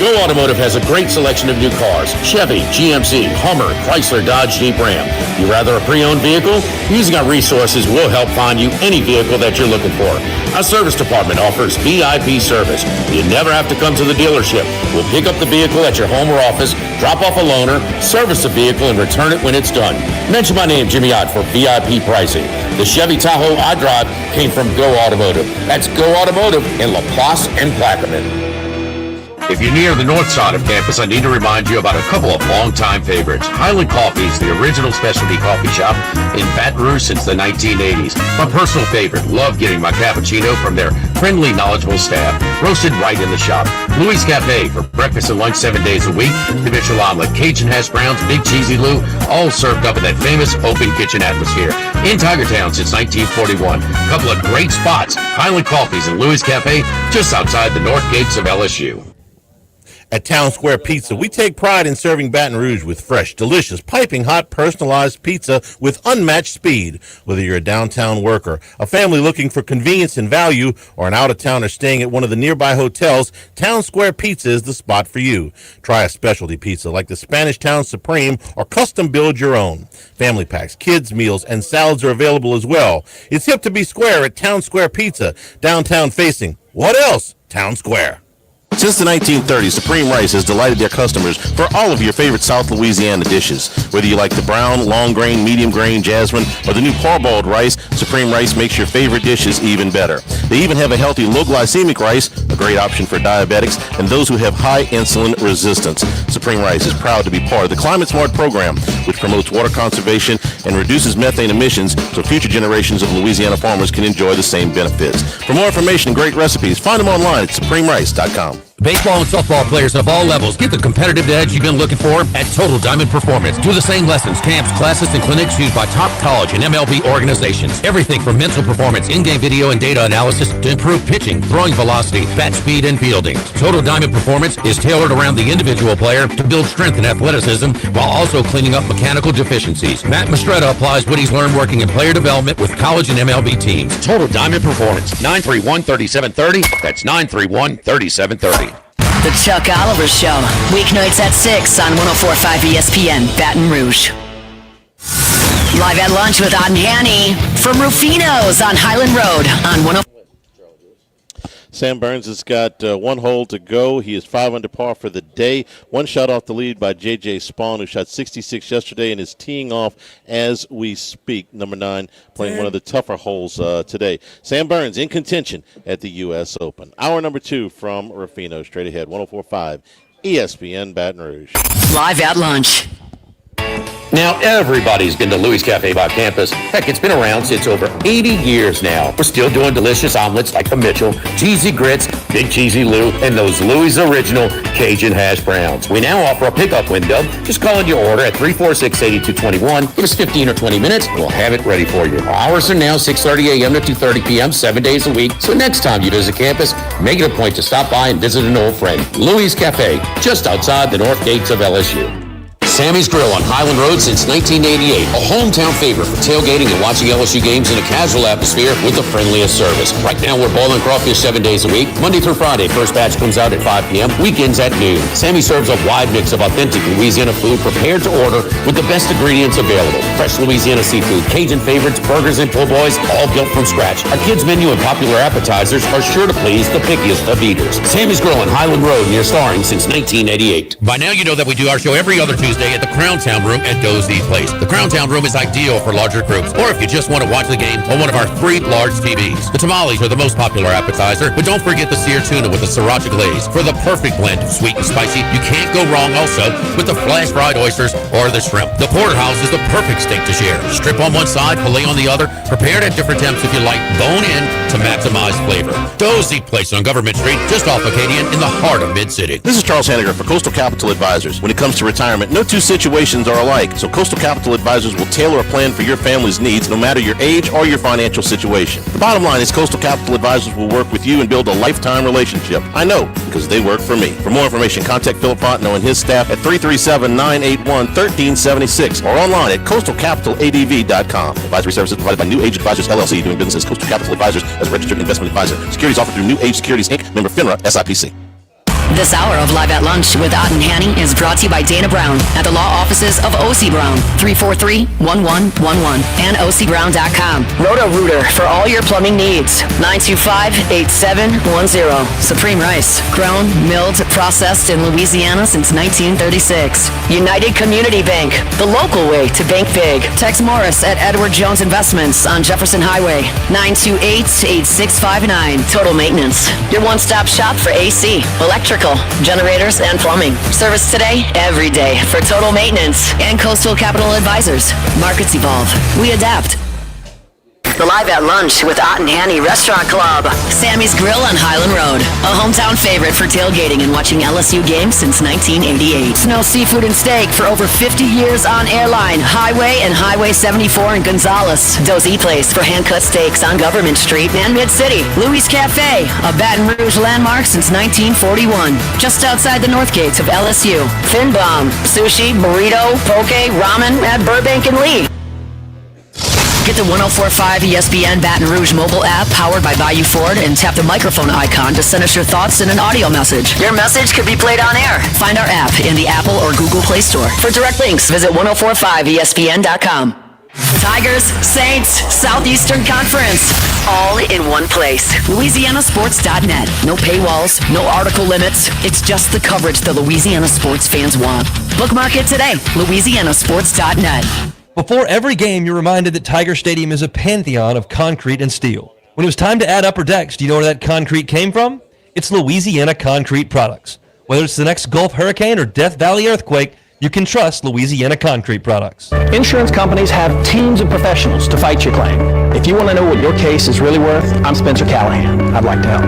Go Automotive has a great selection of new cars. Chevy, GMC, Hummer, Chrysler, Dodge, Jeep, Ram. You rather a pre-owned vehicle? Using our resources will help find you any vehicle that you're looking for. Our service department offers VIP service. You never have to come to the dealership. We'll pick up the vehicle at your home or office, drop off a loaner, service the vehicle, and return it when it's done. Mention my name, Jimmy Ott, for VIP pricing. The Chevy Tahoe I drive came from Go Automotive. That's Go Automotive in LaPlace and Plaquemine. If you're near the north side of campus, I need to remind you about a couple of longtime favorites. Highland Coffee is the original specialty coffee shop in Baton Rouge since the 1980s. My personal favorite, love getting my cappuccino from their friendly, knowledgeable staff, roasted right in the shop. Louis Cafe for breakfast and lunch 7 days a week. The Mitchell omelet, Cajun hash browns, Big Cheesy Lou, all served up in that famous open kitchen atmosphere. In Tigertown since 1941. A couple of great spots, Highland Coffees and Louis Cafe, just outside the north gates of LSU. At Town Square Pizza, we take pride in serving Baton Rouge with fresh, delicious, piping hot, personalized pizza with unmatched speed. Whether you're a downtown worker, a family looking for convenience and value, or an out-of-towner staying at one of the nearby hotels, Town Square Pizza is the spot for you. Try a specialty pizza like the Spanish Town Supreme or custom build your own. Family packs, kids' meals, and salads are available as well. It's hip to be square at Town Square Pizza, downtown facing. What else? Town Square. Since the 1930s, Supreme Rice has delighted their customers for all of your favorite South Louisiana dishes. Whether you like the brown, long grain, medium grain, jasmine, or the new parboiled rice, Supreme Rice makes your favorite dishes even better. They even have a healthy low glycemic rice, a great option for diabetics and those who have high insulin resistance. Supreme Rice is proud to be part of the Climate Smart program, which promotes water conservation and reduces methane emissions so future generations of Louisiana farmers can enjoy the same benefits. For more information and great recipes, find them online at supremerice.com. Baseball and softball players of all levels get the competitive edge you've been looking for at Total Diamond Performance. Do the same lessons, camps, classes, and clinics used by top college and MLB organizations. Everything from mental performance, in-game video and data analysis to improve pitching, throwing velocity, bat speed, and fielding. Total Diamond Performance is tailored around the individual player to build strength and athleticism while also cleaning up mechanical deficiencies. Matt Mastretta applies what he's learned working in player development with college and MLB teams. Total Diamond Performance, 931-3730. That's 931-3730. The Chuck Oliver Show, weeknights at 6 on 104.5 ESPN, Baton Rouge. Live at lunch with Odd and Hanny from Ruffinos on Highland Road on 104. Sam Burns has got one hole to go. He is 5 under par for the day. One shot off the lead by J.J. Spawn, who shot 66 yesterday and is teeing off as we speak. Number 9, playing one of the tougher holes today. Sam Burns in contention at the U.S. Open. Hour number 2 from Rufino. Straight ahead, 104.5 ESPN Baton Rouge. Live at lunch. Now everybody's been to Louis Cafe by campus. Heck, it's been around since over 80 years now. We're still doing delicious omelets like the Mitchell, cheesy grits, big cheesy Lou, and those Louis original Cajun hash browns. We now offer a pickup window. Just call in your order at 346-8221. Give us 15 or 20 minutes, and we'll have it ready for you. Our hours are now 6:30 a.m. to 2:30 p.m., 7 days a week. So next time you visit campus, make it a point to stop by and visit an old friend. Louis Cafe, just outside the north gates of LSU. Sammy's Grill on Highland Road since 1988. A hometown favorite for tailgating and watching LSU games in a casual atmosphere with the friendliest service. Right now, we're boiling crawfish 7 days a week. Monday through Friday, first batch comes out at 5 p.m. Weekends at noon. Sammy serves a wide mix of authentic Louisiana food prepared to order with the best ingredients available. Fresh Louisiana seafood, Cajun favorites, burgers, and po' boys, all built from scratch. Our kids' menu and popular appetizers are sure to please the pickiest of eaters. Sammy's Grill on Highland Road, near Starring since 1988. By now, you know that we do our show every other Tuesday at the Crown Town Room at Doe's Eat Place. The Crown Town Room is ideal for larger groups, or if you just want to watch the game on one of our 3 large TVs. The tamales are the most popular appetizer, but don't forget the seared tuna with the sriracha glaze. For the perfect blend of sweet and spicy, you can't go wrong also with the flash fried oysters or the shrimp. The porterhouse is the perfect steak to share. Strip on one side, filet on the other, prepared at different temps if you like, bone in to maximize flavor. Doe's Eat Place on Government Street, just off Acadian in the heart of Mid-City. This is Charles Hanniger for Coastal Capital Advisors. When it comes to retirement, no two situations are alike, so Coastal Capital Advisors will tailor a plan for your family's needs no matter your age or your financial situation. The bottom line is Coastal Capital Advisors will work with you and build a lifetime relationship. I know, because they work for me. For more information, contact Philip Fontenot and his staff at 337-981-1376 or online at coastalcapitaladv.com. Advisory services provided by New Age Advisors, LLC, doing business as Coastal Capital Advisors as a registered investment advisor. Securities offered through New Age Securities, Inc., member FINRA, SIPC. This hour of Live at Lunch with Otten Hanny is brought to you by Dana Brown at the law offices of O.C. Brown, 343-1111 and ocbrown.com. Roto-Rooter for all your plumbing needs, 925-8710. Supreme Rice, grown, milled, processed in Louisiana since 1936. United Community Bank, the local way to bank big. Tex Morris at Edward Jones Investments on Jefferson Highway, 928-8659. Total Maintenance, your one-stop shop for AC, electrical, generators, and plumbing. Service today, every day for Total Maintenance and Coastal Capital Advisors. Markets evolve. We adapt. The Live at Lunch with Otten Hanny Restaurant Club. Sammy's Grill on Highland Road. A hometown favorite for tailgating and watching LSU games since 1988. Snow Seafood and Steak for over 50 years on Airline, Highway, and Highway 74 in Gonzales. Doe's Eat Place for hand-cut steaks on Government Street and Mid-City. Louis Cafe, a Baton Rouge landmark since 1941. Just outside the north gates of LSU. Fin Bomb, sushi, burrito, poke, ramen at Burbank and Lee. Get the 104.5 ESPN Baton Rouge mobile app powered by Bayou Ford and tap the microphone icon to send us your thoughts in an audio message. Your message could be played on air. Find our app in the Apple or Google Play Store. For direct links, visit 1045ESPN.com. Tigers, Saints, Southeastern Conference, all in one place. LouisianaSports.net. No paywalls, no article limits. It's just the coverage the Louisiana sports fans want. Bookmark it today. LouisianaSports.net. Before every game, you're reminded that Tiger Stadium is a pantheon of concrete and steel. When it was time to add upper decks, do you know where that concrete came from? It's Louisiana Concrete Products. Whether it's the next Gulf hurricane or Death Valley earthquake, you can trust Louisiana Concrete Products. Insurance companies have teams of professionals to fight your claim. If you want to know what your case is really worth, I'm Spencer Callahan. I'd like to help.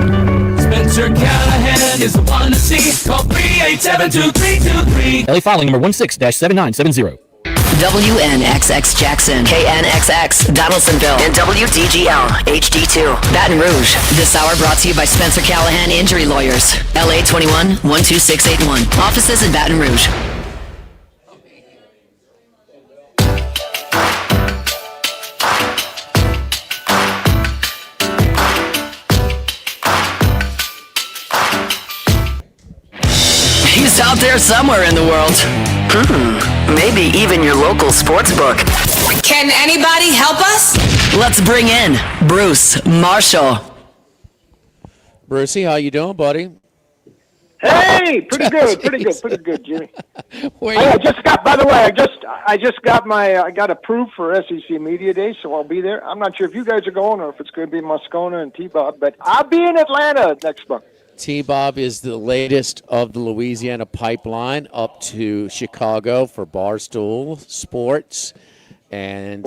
Spencer Callahan is the one to see. Call 387-2323. LA filing number 16-7970. WNXX Jackson, KNXX Donaldsonville, and WDGL HD2 Baton Rouge. This hour brought to you by Spencer Callahan Injury Lawyers. LA 21 12681. Offices in Baton Rouge. He's out there somewhere in the world. Maybe even your local sports book. Can anybody help us? Let's bring in Bruce Marshall. Brucey, how you doing, buddy? Hey, pretty good, Jimmy. I just got. By the way, I just got I got approved for SEC Media Day, so I'll be there. I'm not sure if you guys are going or if it's going to be Moscona and T-Bob, but I'll be in Atlanta next month. T-Bob is the latest of the Louisiana pipeline up to Chicago for Barstool Sports. And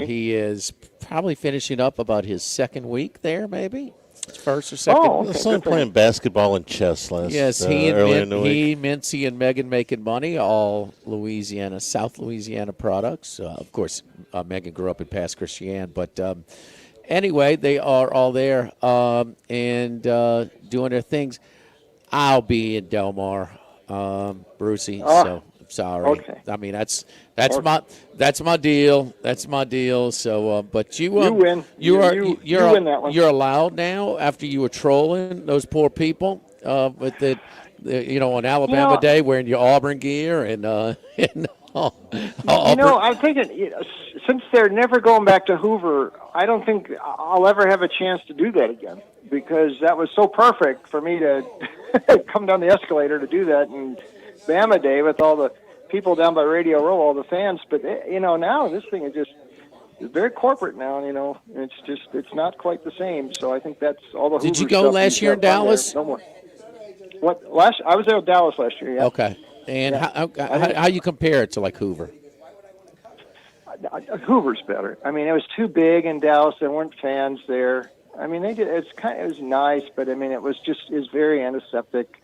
he is probably finishing up about his second week there, maybe? First or second. Oh, okay. Son playing basketball and chess last Yes, earlier in the week. Mincy, and Megan making money, all Louisiana, South Louisiana products. Of course, Megan grew up in Pass Christian, but anyway, they are all there and doing their things. I'll be in Del Mar, Brucey. So I'm sorry. Okay. I mean that's my deal. That's my deal. So, but you win. You win that one. You're allowed now after you were trolling those poor people with the on Alabama Day wearing your Auburn gear and I'm thinking, since they're never going back to Hoover, I don't think I'll ever have a chance to do that again, because that was so perfect for me to come down the escalator to do that and Bama Day with all the people down by Radio Row, all the fans. But now this thing is just very corporate now. It's not quite the same. So I think that's all the. Did Hoover you go stuff last year in Dallas? No more. What I was there in Dallas last year. Yeah. Okay. And how you compare it to like Hoover? Hoover's better. I mean, it was too big in Dallas. There weren't fans there. I mean, it was nice, but I mean, it was very antiseptic,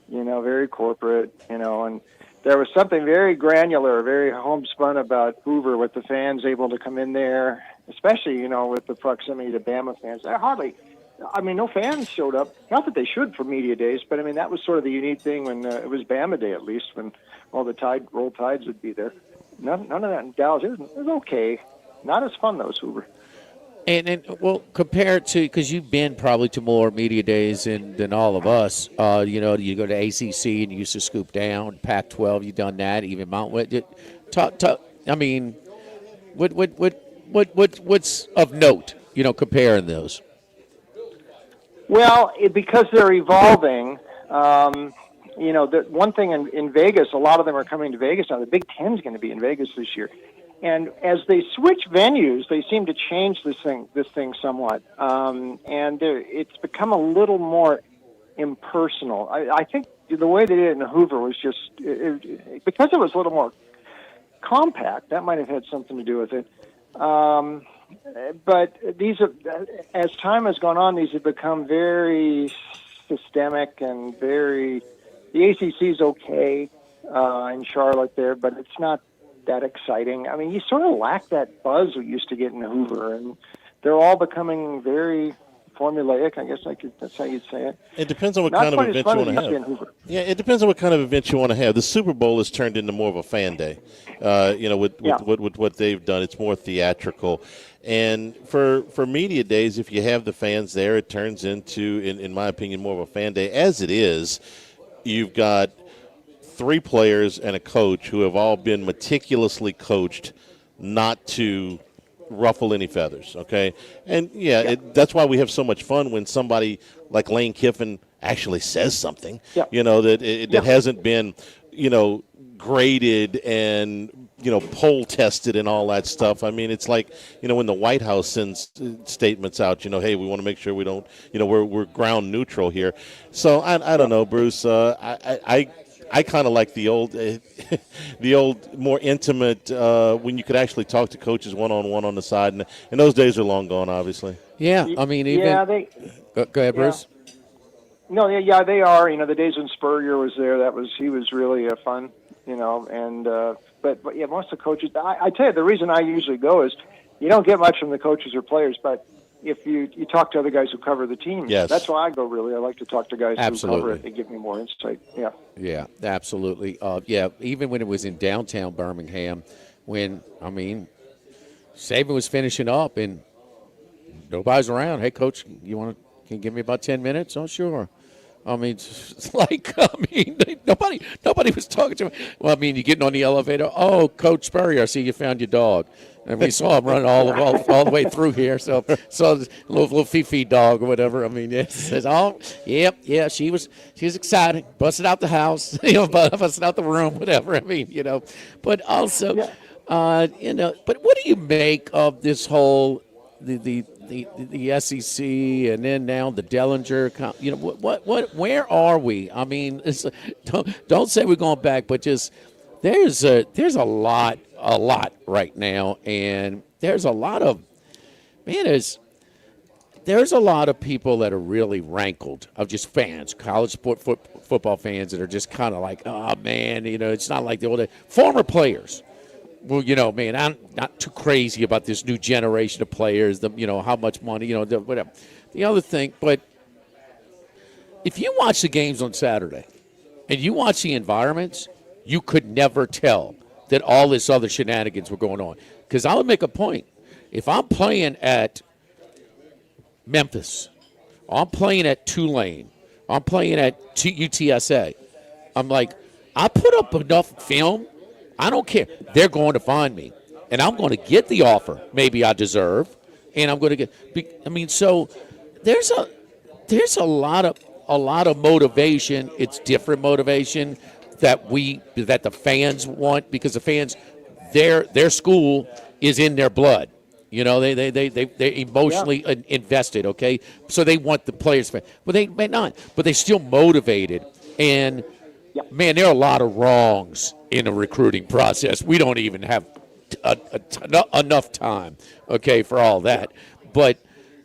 very corporate, and there was something very granular, very homespun about Hoover with the fans able to come in there, especially, with the proximity to Bama fans. No fans showed up. Not that they should for media days, but I mean, that was sort of the unique thing when it was Bama Day, at least, when all the Roll Tides would be there. None of that in Dallas. It was okay. Not as fun, though, as Hoover. And compared to, because you've been probably to more media days than all of us. You go to ACC and you used to scoop down. Pac-12, you've done that. Even Mountain. I mean, what's of note? Comparing those. Well, because they're evolving. The one thing in Vegas, a lot of them are coming to Vegas now. The Big Ten's going to be in Vegas this year. And as they switch venues, they seem to change this thing somewhat, and it's become a little more impersonal. I think the way they did it in Hoover was just because it was a little more compact. That might have had something to do with it. But as time has gone on, these have become very systemic and very. The ACC's okay in Charlotte there, but it's not that exciting. I mean, you sort of lack that buzz we used to get in Hoover, and they're all becoming very formulaic. I guess that's how you'd say it. It depends on what kind of event you want to have. Yeah, it depends on what kind of event you want to have. The Super Bowl has turned into more of a fan day. With what they've done, it's more theatrical. And for media days, if you have the fans there, it turns into, in my opinion, more of a fan day. As it is, you've got 3 players and a coach who have all been meticulously coached not to ruffle any feathers, okay? And, that's why we have so much fun when somebody like Lane Kiffin actually says something, that hasn't been, graded and, poll tested and all that stuff. I mean, it's like, when the White House sends statements out, hey, we want to make sure we don't, we're ground neutral here. So I don't know, Bruce. I kind of like the old, the old more intimate when you could actually talk to coaches one-on-one on the side, and those days are long gone, obviously. Yeah, I mean, even go ahead, Bruce. No, yeah, they are. The days when Spurrier was there, he was really fun. And but yeah, most of the coaches. I tell you, the reason I usually go is you don't get much from the coaches or players, but if you talk to other guys who cover the team, that's why I go. Really, I like to talk to guys who cover it. They give me more insight. Yeah. Yeah, absolutely. Even when it was in downtown Birmingham, when Saban was finishing up and nobody's around. Hey, coach, can you give me about 10 minutes? Oh, sure. It's like, nobody was talking to me. Well, you're getting on the elevator. Oh, Coach Spurrier, I see you found your dog. And we saw him running all the way through here. So this little Fifi dog or whatever. Says, she was excited, busted out the house, busted out the room, whatever. But also, but what do you make of this whole the SEC and then now the Dellinger? Where are we? Don't say we're going back, but just there's a lot right now, and there's a lot of there's a lot of people that are really rankled of just fans, college football fans that are just kind of like, oh man, it's not like the old days. Former players. Well, I'm not too crazy about this new generation of players, how much money, whatever. The other thing, but if you watch the games on Saturday and you watch the environments, you could never tell that all this other shenanigans were going on. Because I would make a point. If I'm playing at Memphis, I'm playing at Tulane, I'm playing at UTSA, I'm like, I put up enough film. I don't care. They're going to find me, and I'm going to get the offer maybe I deserve, and I'm going to get. So there's a lot of motivation. It's different motivation that the fans want, because the fans, their school is in their blood. They're emotionally invested. Okay, so they want the players. Well, they may not, but they're still motivated. And man, there are a lot of wrongs in the recruiting process. We don't even have enough time, okay, for all that. But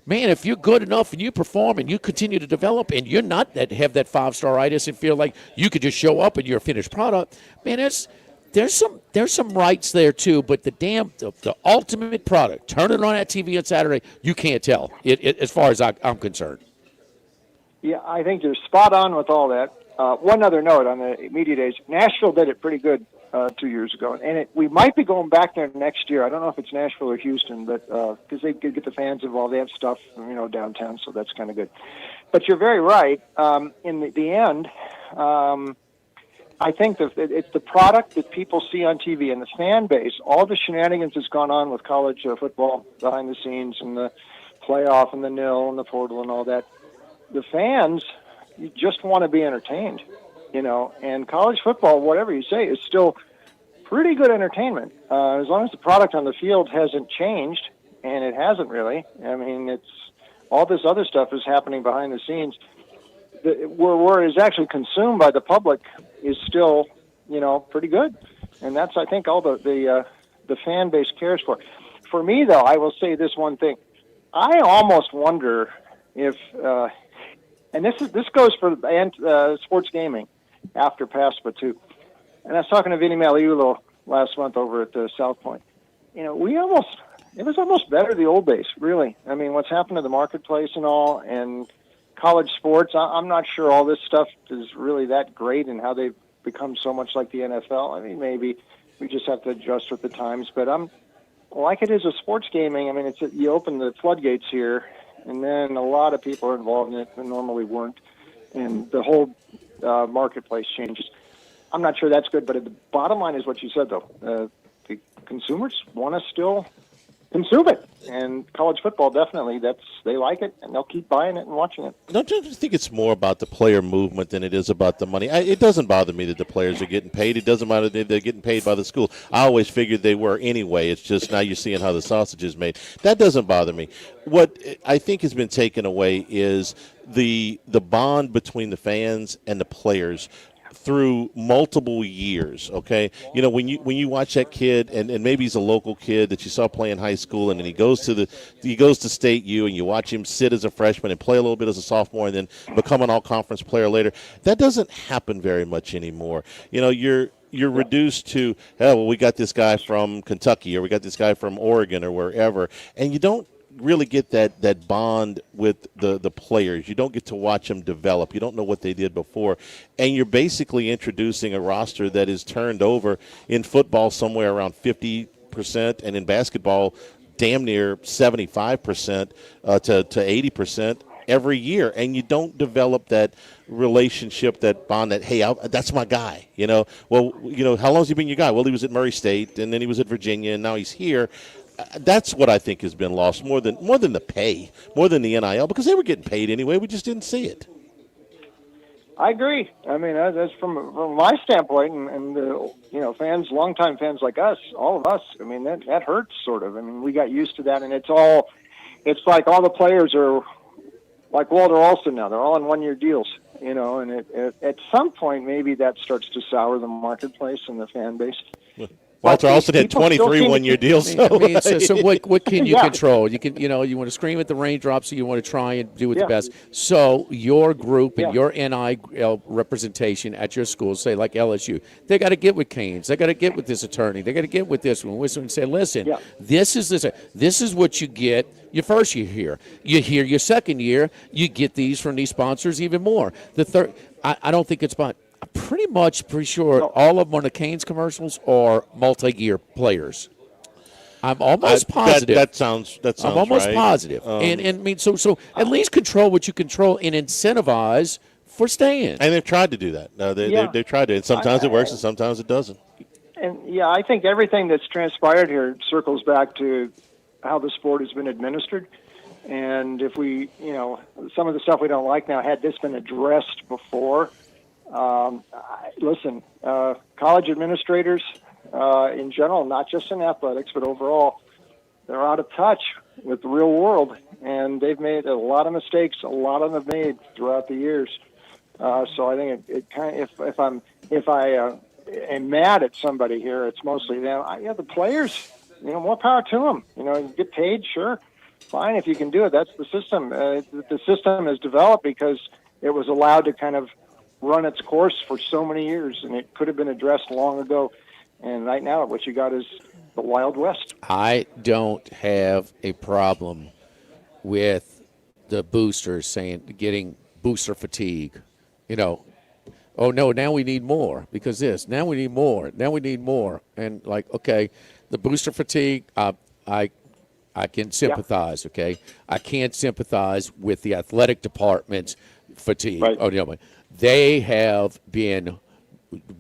man, if you're good enough and you perform and you continue to develop and you're not have that 5-star-itis and feel like you could just show up and you're a finished product, man, there's some rights there too. But the ultimate product, turn it on that TV on Saturday, you can't tell as far as I'm concerned. Yeah, I think you're spot on with all that. One other note on the media days. Nashville did it pretty good 2 years ago, and we might be going back there next year. I don't know if it's Nashville or Houston, but because they could get the fans involved, they have stuff downtown, so that's kind of good. But you're very right. In the end, I think it's the product that people see on TV and the fan base. All the shenanigans that's gone on with college football behind the scenes and the playoff and the nil and the portal and all that. The fans, you just want to be entertained, and college football, whatever you say, is still pretty good entertainment. As long as the product on the field hasn't changed, and it hasn't really. It's all this other stuff is happening behind the scenes. Where it's actually consumed by the public is still, pretty good. And that's, I think, all the fan base cares for. For me, though, I will say this one thing. I almost wonder if and this goes for sports gaming after PASPA too. And I was talking to Vinny Maliulo last month over at South Point. It was almost better the old days, really. What's happened to the marketplace and all, and college sports, I'm not sure all this stuff is really that great and how they've become so much like the NFL. Maybe we just have to adjust with the times, but I'm like it is with sports gaming. You open the floodgates here, and then a lot of people are involved in it that normally weren't, and the whole marketplace changes. I'm not sure that's good, but the bottom line is what you said, though. the consumers want to still consume it. And college football, definitely, they like it, and they'll keep buying it and watching it. Don't you think it's more about the player movement than it is about the money? It doesn't bother me that the players are getting paid. It doesn't matter that they're getting paid by the school. I always figured they were anyway. It's just now you're seeing how the sausage is made. That doesn't bother me. What I think has been taken away is the bond between the fans and the players through multiple years. Okay, you know, when you watch that kid, and maybe he's a local kid that you saw play in high school, and then he goes to State U, and you watch him sit as a freshman and play a little bit as a sophomore, and then become an all-conference player later. That doesn't happen very much anymore. You know, you're reduced to, oh, well, we got this guy from Kentucky, or we got this guy from Oregon, or wherever, and you don't really get that bond with the players. You don't get to watch them develop. You don't know what they did before. And you're basically introducing a roster that is turned over in football somewhere around 50%, and in basketball damn near 75% to 80% every year. And you don't develop that relationship, that bond, that, hey, that's my guy. You know, well, you know, how long has he been your guy? Well, he was at Murray State, and then he was at Virginia, and now he's here. That's what I think has been lost more than the pay, more than the NIL, because they were getting paid anyway. We just didn't see it. I agree. I mean, that's from my standpoint, and you know, fans, longtime fans like us, all of us. I mean, that hurts sort of. I mean, we got used to that, and it's like all the players are like Walter Alston now. They're all in 1-year deals, you know, and at some point maybe that starts to sour the marketplace and the fan base. Walter Alston had 23 1-year deals. I mean, so what can you control? You can, you know, you want to scream at the raindrops, so you want to try and do it the best. So your group and your NIL representation at your school, say like LSU, they got to get with Canes. They got to get with this attorney. They got to get with this one. And say, listen, this is what you get your first year here. You hear your second year, you get these from these sponsors even more. The third, I don't think it's about. I'm pretty sure all of them on the Canes commercials are multi-year players. I'm almost positive. That sounds I'm almost right. positive. And I mean, so at least control what you control and incentivize for staying. And they've tried to do that. They've tried to. And sometimes it works, and sometimes it doesn't. And I think everything that's transpired here circles back to how the sport has been administered. And if we, you know, some of the stuff we don't like now, had this been addressed before. Listen, college administrators in general, not just in athletics, but overall, they're out of touch with the real world, and they've made a lot of mistakes. A lot of them have made throughout the years. So I think it kind of, if I am mad at somebody here, it's mostly them. The players, you know, more power to them. You know, you get paid, sure, fine if you can do it. That's the system. The system is developed because it was allowed to kind of run its course for so many years, and it could have been addressed long ago. And right now, what you got is the Wild West. I don't have a problem with the boosters getting booster fatigue. You know, oh no, now we need more because this. Now we need more. Now we need more. And like, okay, the booster fatigue, I can sympathize. Okay, I can't sympathize with the athletic department's fatigue. Right. Oh no. They have been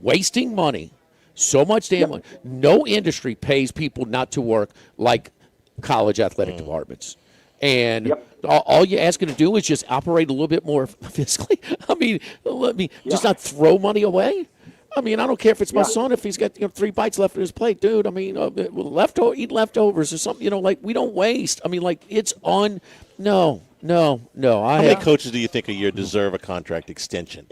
wasting money, so much damn money. No industry pays people not to work like college athletic departments. And all you're asking to do is just operate a little bit more fiscally. I mean, let me just not throw money away. I mean, I don't care if it's my son, if he's got 3 bites left in his plate, dude. I mean, eat leftovers or something. You know, like we don't waste. I mean, like it's on. No. How many coaches do you think a year deserve a contract extension?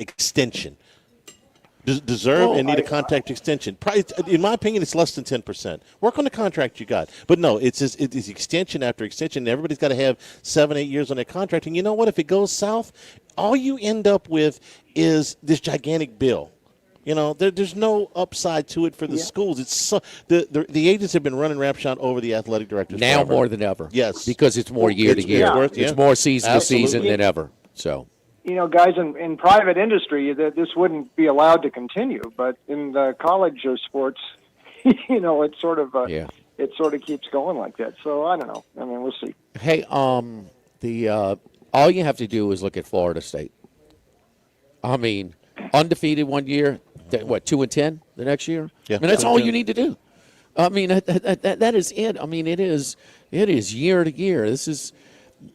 Deserve and need a contract extension. Probably, in my opinion, it's less than 10%. Work on the contract you got. But no, it's extension after extension. Everybody's got to have 7-8 years on their contract. And you know what? If it goes south, all you end up with is this gigantic bill. You know, there's no upside to it for the schools. It's so, the agents have been running rapshot over the athletic directors now forever. more than ever. Yes, because it's more year to year. It's more season to season than ever. So, you know, guys, in private industry, this wouldn't be allowed to continue. But in the college sports, you know, it sort of keeps going like that. So I don't know. I mean, we'll see. Hey, all you have to do is look at Florida State. I mean, undefeated one year. 2-10 the next year? Yeah. I mean, that's all you need to do. I mean, that is it. I mean, it is year to year. This is,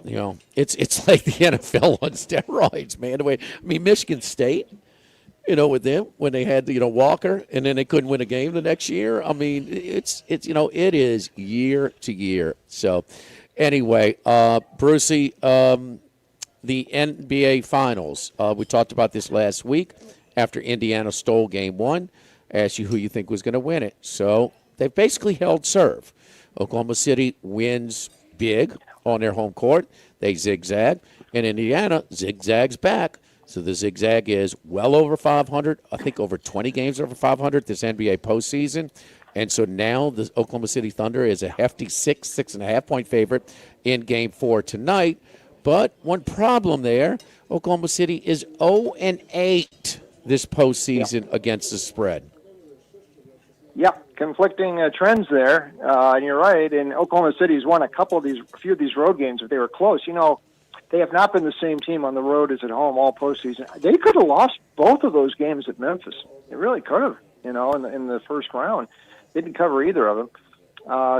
it's like the NFL on steroids, man. I mean, Michigan State, with them when they had, Walker, and then they couldn't win a game the next year. I mean, it is year to year. So, anyway, Brucey, the NBA Finals. We talked about this last week after Indiana stole Game 1. Asked you who you think was going to win it. So they've basically held serve. Oklahoma City wins big on their home court. They zigzag. And Indiana zigzags back. So the zigzag is well over 500. I think over 20 games over 500 this NBA postseason. And so now the Oklahoma City Thunder is a hefty 6.5 point favorite in Game 4 tonight. But one problem there, Oklahoma City is 0-8 this postseason against the spread. Yep, conflicting trends there, and you're right. And Oklahoma City's won a few of these road games, but they were close. They have not been the same team on the road as at home all postseason. They could have lost both of those games at Memphis. They really could have, in the first round. They didn't cover either of them.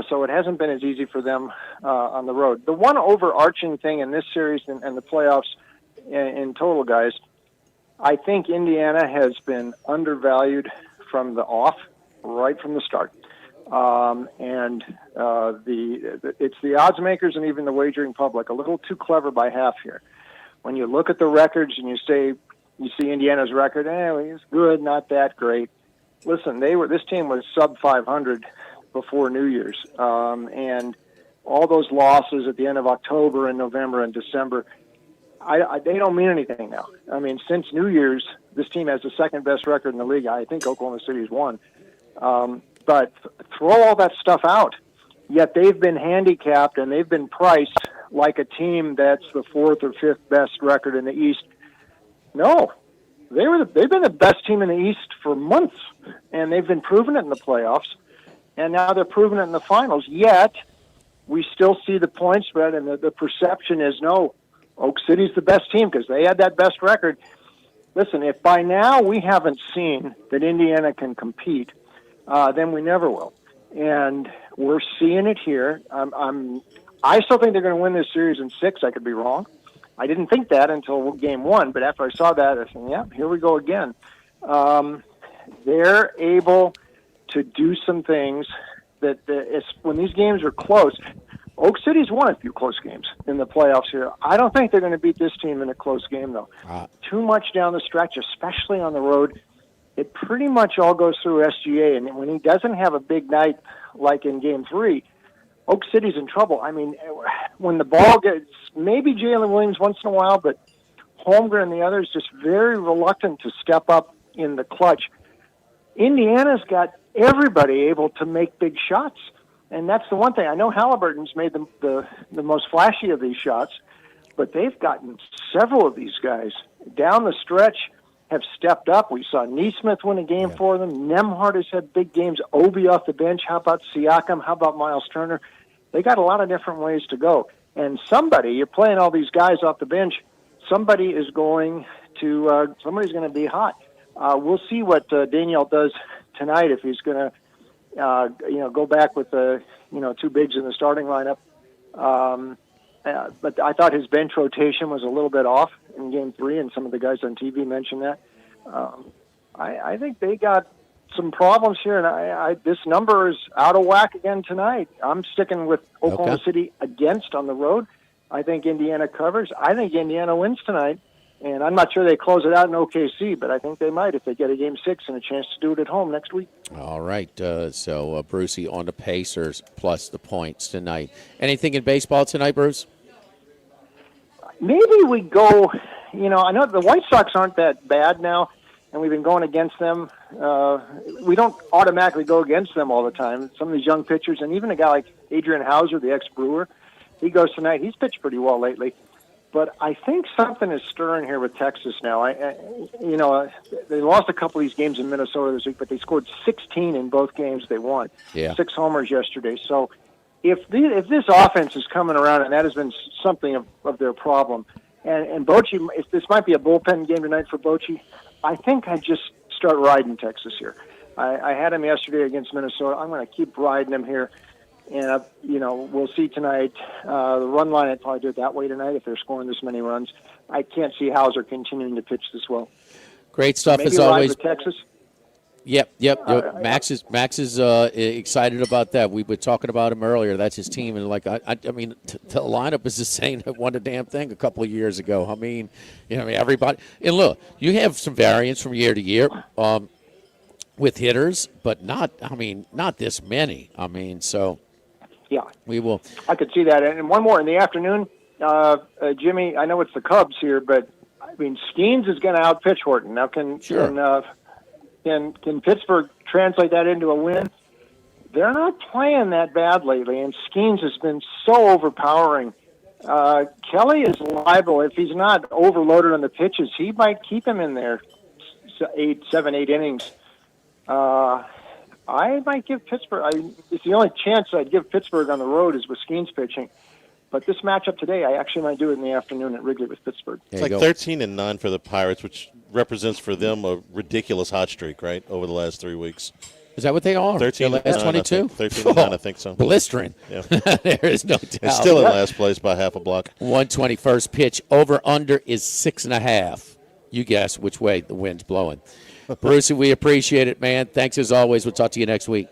So it hasn't been as easy for them on the road. The one overarching thing in this series and the playoffs in total, guys, I think Indiana has been undervalued from the off, right from the start. It's the odds makers and even the wagering public a little too clever by half here. When you look at the records and you see Indiana's record, it's good, not that great. Listen, this team was sub 500 before New Year's, and all those losses at the end of October and November and December, they don't mean anything now. I mean, since New Year's, this team has the second best record in the league. I think Oklahoma City's won. But throw all that stuff out. Yet they've been handicapped and they've been priced like a team that's the fourth or fifth best record in the East. No, they've been the best team in the East for months, and they've been proving it in the playoffs, and now they're proving it in the finals. Yet we still see the point spread, and the perception is no, Oak City's the best team because they had that best record. Listen, if by now we haven't seen that Indiana can compete, then we never will. And we're seeing it here. I still think they're going to win this series in 6. I could be wrong. I didn't think that until Game 1, but after I saw that, I said, yeah, here we go again. They're able to do some things that when these games are close. Oak City's won a few close games in the playoffs here. I don't think they're going to beat this team in a close game, though. Too much down the stretch, especially on the road. It pretty much all goes through SGA, and when he doesn't have a big night like in Game 3, Oak City's in trouble. I mean, when the ball gets, maybe Jalen Williams once in a while, but Holmgren and the others just very reluctant to step up in the clutch. Indiana's got everybody able to make big shots, and that's the one thing. I know Halliburton's made the most flashy of these shots, but they've gotten several of these guys down the stretch have stepped up. We saw Neesmith win a game for them. Nembhard has had big games. Obi off the bench. How about Siakam? How about Miles Turner? They got a lot of different ways to go. And you're playing all these guys off the bench. Somebody's going to be hot. We'll see what Daniel does tonight if he's going to, go back with the, two bigs in the starting lineup. But I thought his bench rotation was a little bit off in Game 3, and some of the guys on TV mentioned that. I think they got some problems here, and this number is out of whack again tonight. I'm sticking with Oklahoma City against on the road. I think Indiana covers. I think Indiana wins tonight, and I'm not sure they close it out in OKC, but I think they might if they get a Game 6 and a chance to do it at home next week. All right, so Brucey on the Pacers plus the points tonight. Anything in baseball tonight, Bruce? Maybe we go, I know the White Sox aren't that bad now, and we've been going against them. We don't automatically go against them all the time. Some of these young pitchers, and even a guy like Adrian Hauser, the ex-Brewer, he goes tonight. He's pitched pretty well lately. But I think something is stirring here with Texas now. They lost a couple of these games in Minnesota this week, but they scored 16 in both games they won. 6 homers yesterday. So if this offense is coming around, and that has been something of their problem, and Bochy, if this might be a bullpen game tonight for Bochy, I think I'd just start riding Texas here. I had him yesterday against Minnesota. I'm going to keep riding him here. And, we'll see tonight. The run line, I'd probably do it that way tonight if they're scoring this many runs. I can't see Hauser continuing to pitch this well. Great stuff Maybe as ride always. with Texas. Yep. Max is excited about that. We were talking about him earlier. That's his team, and I mean, the lineup is the same that won the damn thing a couple of years ago. I mean, everybody. And look, you have some variance from year to year with hitters, but not this many. I mean, so yeah, we will. I could see that. And one more in the afternoon, Jimmy. I know it's the Cubs here, but I mean, Skeens is going to outpitch Horton. Now, can Pittsburgh translate that into a win? They're not playing that bad lately, and Skeens has been so overpowering. Kelly is liable. If he's not overloaded on the pitches, he might keep him in there 7, 8 innings. I might give Pittsburgh. It's the only chance I'd give Pittsburgh on the road is with Skeens pitching. But this matchup today, I actually might do it in the afternoon at Wrigley with Pittsburgh. It's like 13-9 for the Pirates, which represents for them a ridiculous hot streak, right, over the last 3 weeks. Is that what they are? 13 last 22? 13-9, I think so. Blistering. Yeah. There is no doubt. It's still in last place by half a block. 121st pitch. Over-under is 6.5. You guess which way the wind's blowing. Bruce, we appreciate it, man. Thanks as always. We'll talk to you next week.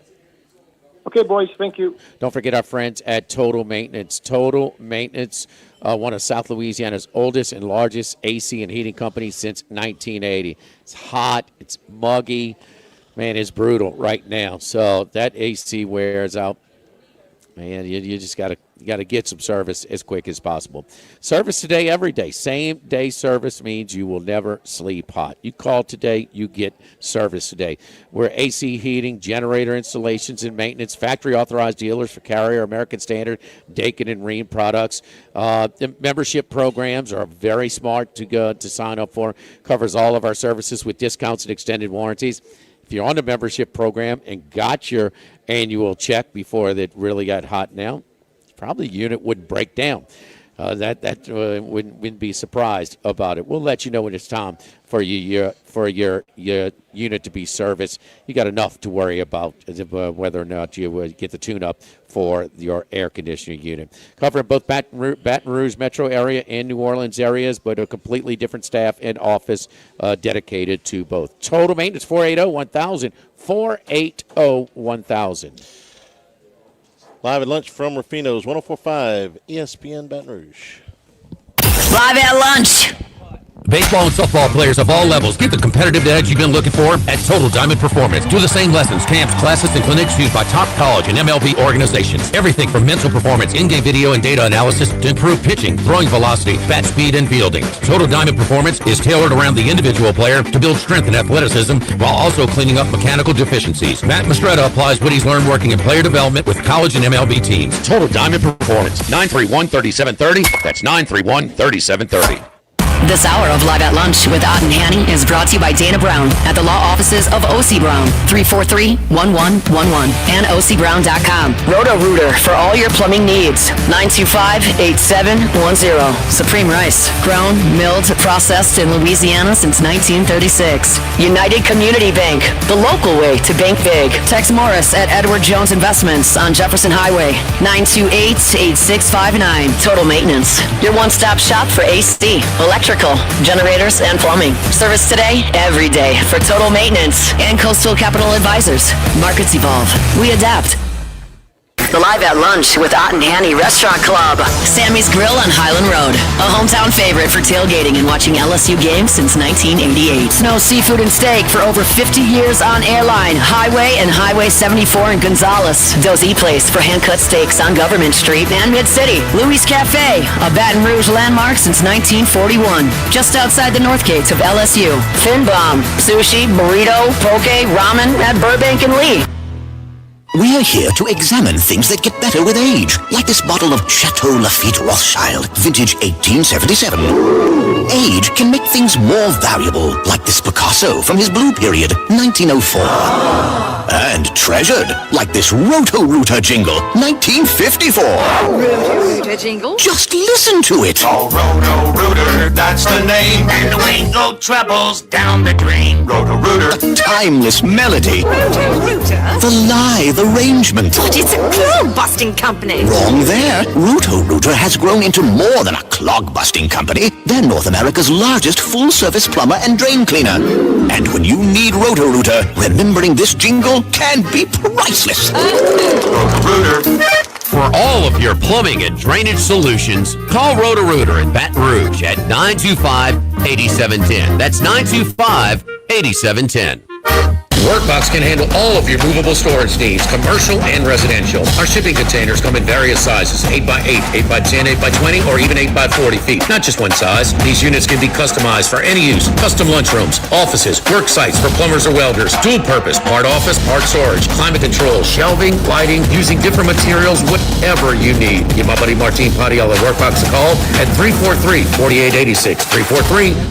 Okay, boys. Thank you. Don't forget our friends at Total Maintenance. Total Maintenance, one of South Louisiana's oldest and largest AC and heating companies since 1980. It's hot. It's muggy. Man, it's brutal right now. So that AC wears out. Man, you just got to get some service as quick as possible. Service today, every day. Same day service means you will never sleep hot. You call today, you get service today. We're AC heating, generator installations and maintenance, factory authorized dealers for Carrier, American Standard, Dakin and Rheem products. The membership programs are very smart to sign up for. Covers all of our services with discounts and extended warranties. If you're on the membership program and got your annual check before it really got hot now, probably the unit wouldn't break down. Wouldn't be surprised about it. We'll let you know when it's time for your unit to be serviced. You got enough to worry about whether or not you get the tune-up for your air conditioning unit. Covering both Baton Rouge metro area and New Orleans areas, but a completely different staff and office dedicated to both. Total Maintenance, 480-1000, 480-1000. Live at lunch from Ruffinos, 104.5 ESPN Baton Rouge. Live at lunch. Baseball and softball players of all levels get the competitive edge you've been looking for at Total Diamond Performance. Do the same lessons, camps, classes, and clinics used by top college and MLB organizations. Everything from mental performance, in-game video, and data analysis to improve pitching, throwing velocity, bat speed, and fielding. Total Diamond Performance is tailored around the individual player to build strength and athleticism while also cleaning up mechanical deficiencies. Matt Mastretta applies what he's learned working in player development with college and MLB teams. Total Diamond Performance, 931-3730. That's 931-3730. This hour of Live at Lunch with Ott and Hanny is brought to you by Dana Brown at the law offices of O.C. Brown, 343-1111, and OCBrown.com. Roto-Rooter for all your plumbing needs, 925-8710. Supreme Rice, grown, milled, processed in Louisiana since 1936. United Community Bank, the local way to bank big. Tex Morris at Edward Jones Investments on Jefferson Highway, 928-8659. Total Maintenance, your one-stop shop for AC, electrical, generators, and plumbing. Service today, every day for Total Maintenance and Coastal Capital Advisors. Markets evolve. We adapt. The Live at Lunch with Ott and Hanny Restaurant Club. Sammy's Grill on Highland Road. A hometown favorite for tailgating and watching LSU games since 1988. Snow Seafood and Steak for over 50 years on Airline, Highway, and Highway 74 in Gonzales. Dozy Place for hand-cut steaks on Government Street and Mid-City. Louis Cafe, a Baton Rouge landmark since 1941. Just outside the North Gates of LSU. Fin Bomb, sushi, burrito, poke, ramen at Burbank and Lee. We're here to examine things that get better with age, like this bottle of Chateau Lafite Rothschild, vintage 1877. Age can make things more valuable, like this Picasso from his blue period, 1904. And treasured, like this Roto-Rooter jingle, 1954. Roto-Rooter jingle? Just listen to it. Oh, Roto-Rooter, that's the name. And the wind go trebles down the drain. Roto-Rooter. A timeless melody. Roto-Rooter? The live arrangement. But it's a clog-busting company. Wrong there. Roto-Rooter has grown into more than a clog-busting company. They're North America's largest full-service plumber and drain cleaner. And when you need Roto-Rooter, remembering this jingle can be priceless. Roto-Rooter. For all of your plumbing and drainage solutions, call Roto-Rooter in Baton Rouge at 925-8710. That's 925-8710. Workbox can handle all of your movable storage needs, commercial and residential. Our shipping containers come in various sizes, 8x8, 8x10, 8x20, or even 8x40 feet. Not just one size. These units can be customized for any use. Custom lunchrooms, offices, work sites for plumbers or welders, dual purpose, part office, part storage, climate control, shelving, lighting, using different materials, whatever you need. Give my buddy Martin Padiel at Workbox a call at 343-4886,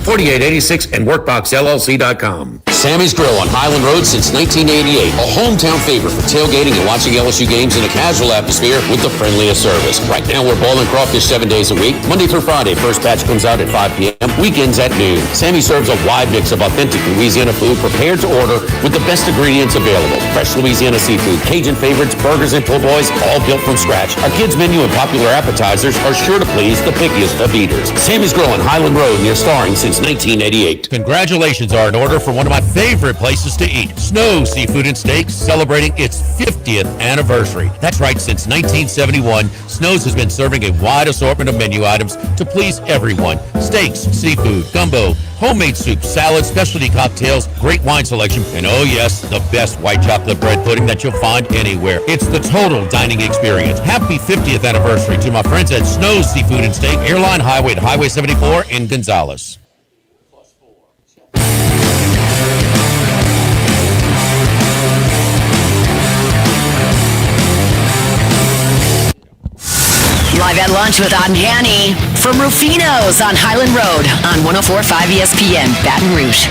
343-4886, and workboxllc.com. Sammy's Grill on Highland Road since 1988. A hometown favorite for tailgating and watching LSU games in a casual atmosphere with the friendliest service. Right now, we're boiling crawfish 7 days a week. Monday through Friday, first batch comes out at 5 p.m. Weekends at noon. Sammy serves a wide mix of authentic Louisiana food prepared to order with the best ingredients available. Fresh Louisiana seafood, Cajun favorites, burgers, and po' boys, all built from scratch. Our kids' menu and popular appetizers are sure to please the pickiest of eaters. Sammy's Grill on Highland Road, near Starring since 1988. Congratulations are in order for one of my favorite places to eat. Snow Seafood and Steaks, celebrating its 50th anniversary. That's right, since 1971, Snow's has been serving a wide assortment of menu items to please everyone. Steaks, seafood, gumbo, homemade soups, salads, specialty cocktails, great wine selection, and oh yes, the best white chocolate bread pudding that you'll find anywhere. It's the total dining experience. Happy 50th anniversary to my friends at Snow's Seafood and Steak, Airline Highway to Highway 74 in Gonzales. Live at lunch with Anjani from Ruffinos on Highland Road on 104.5 ESPN, Baton Rouge.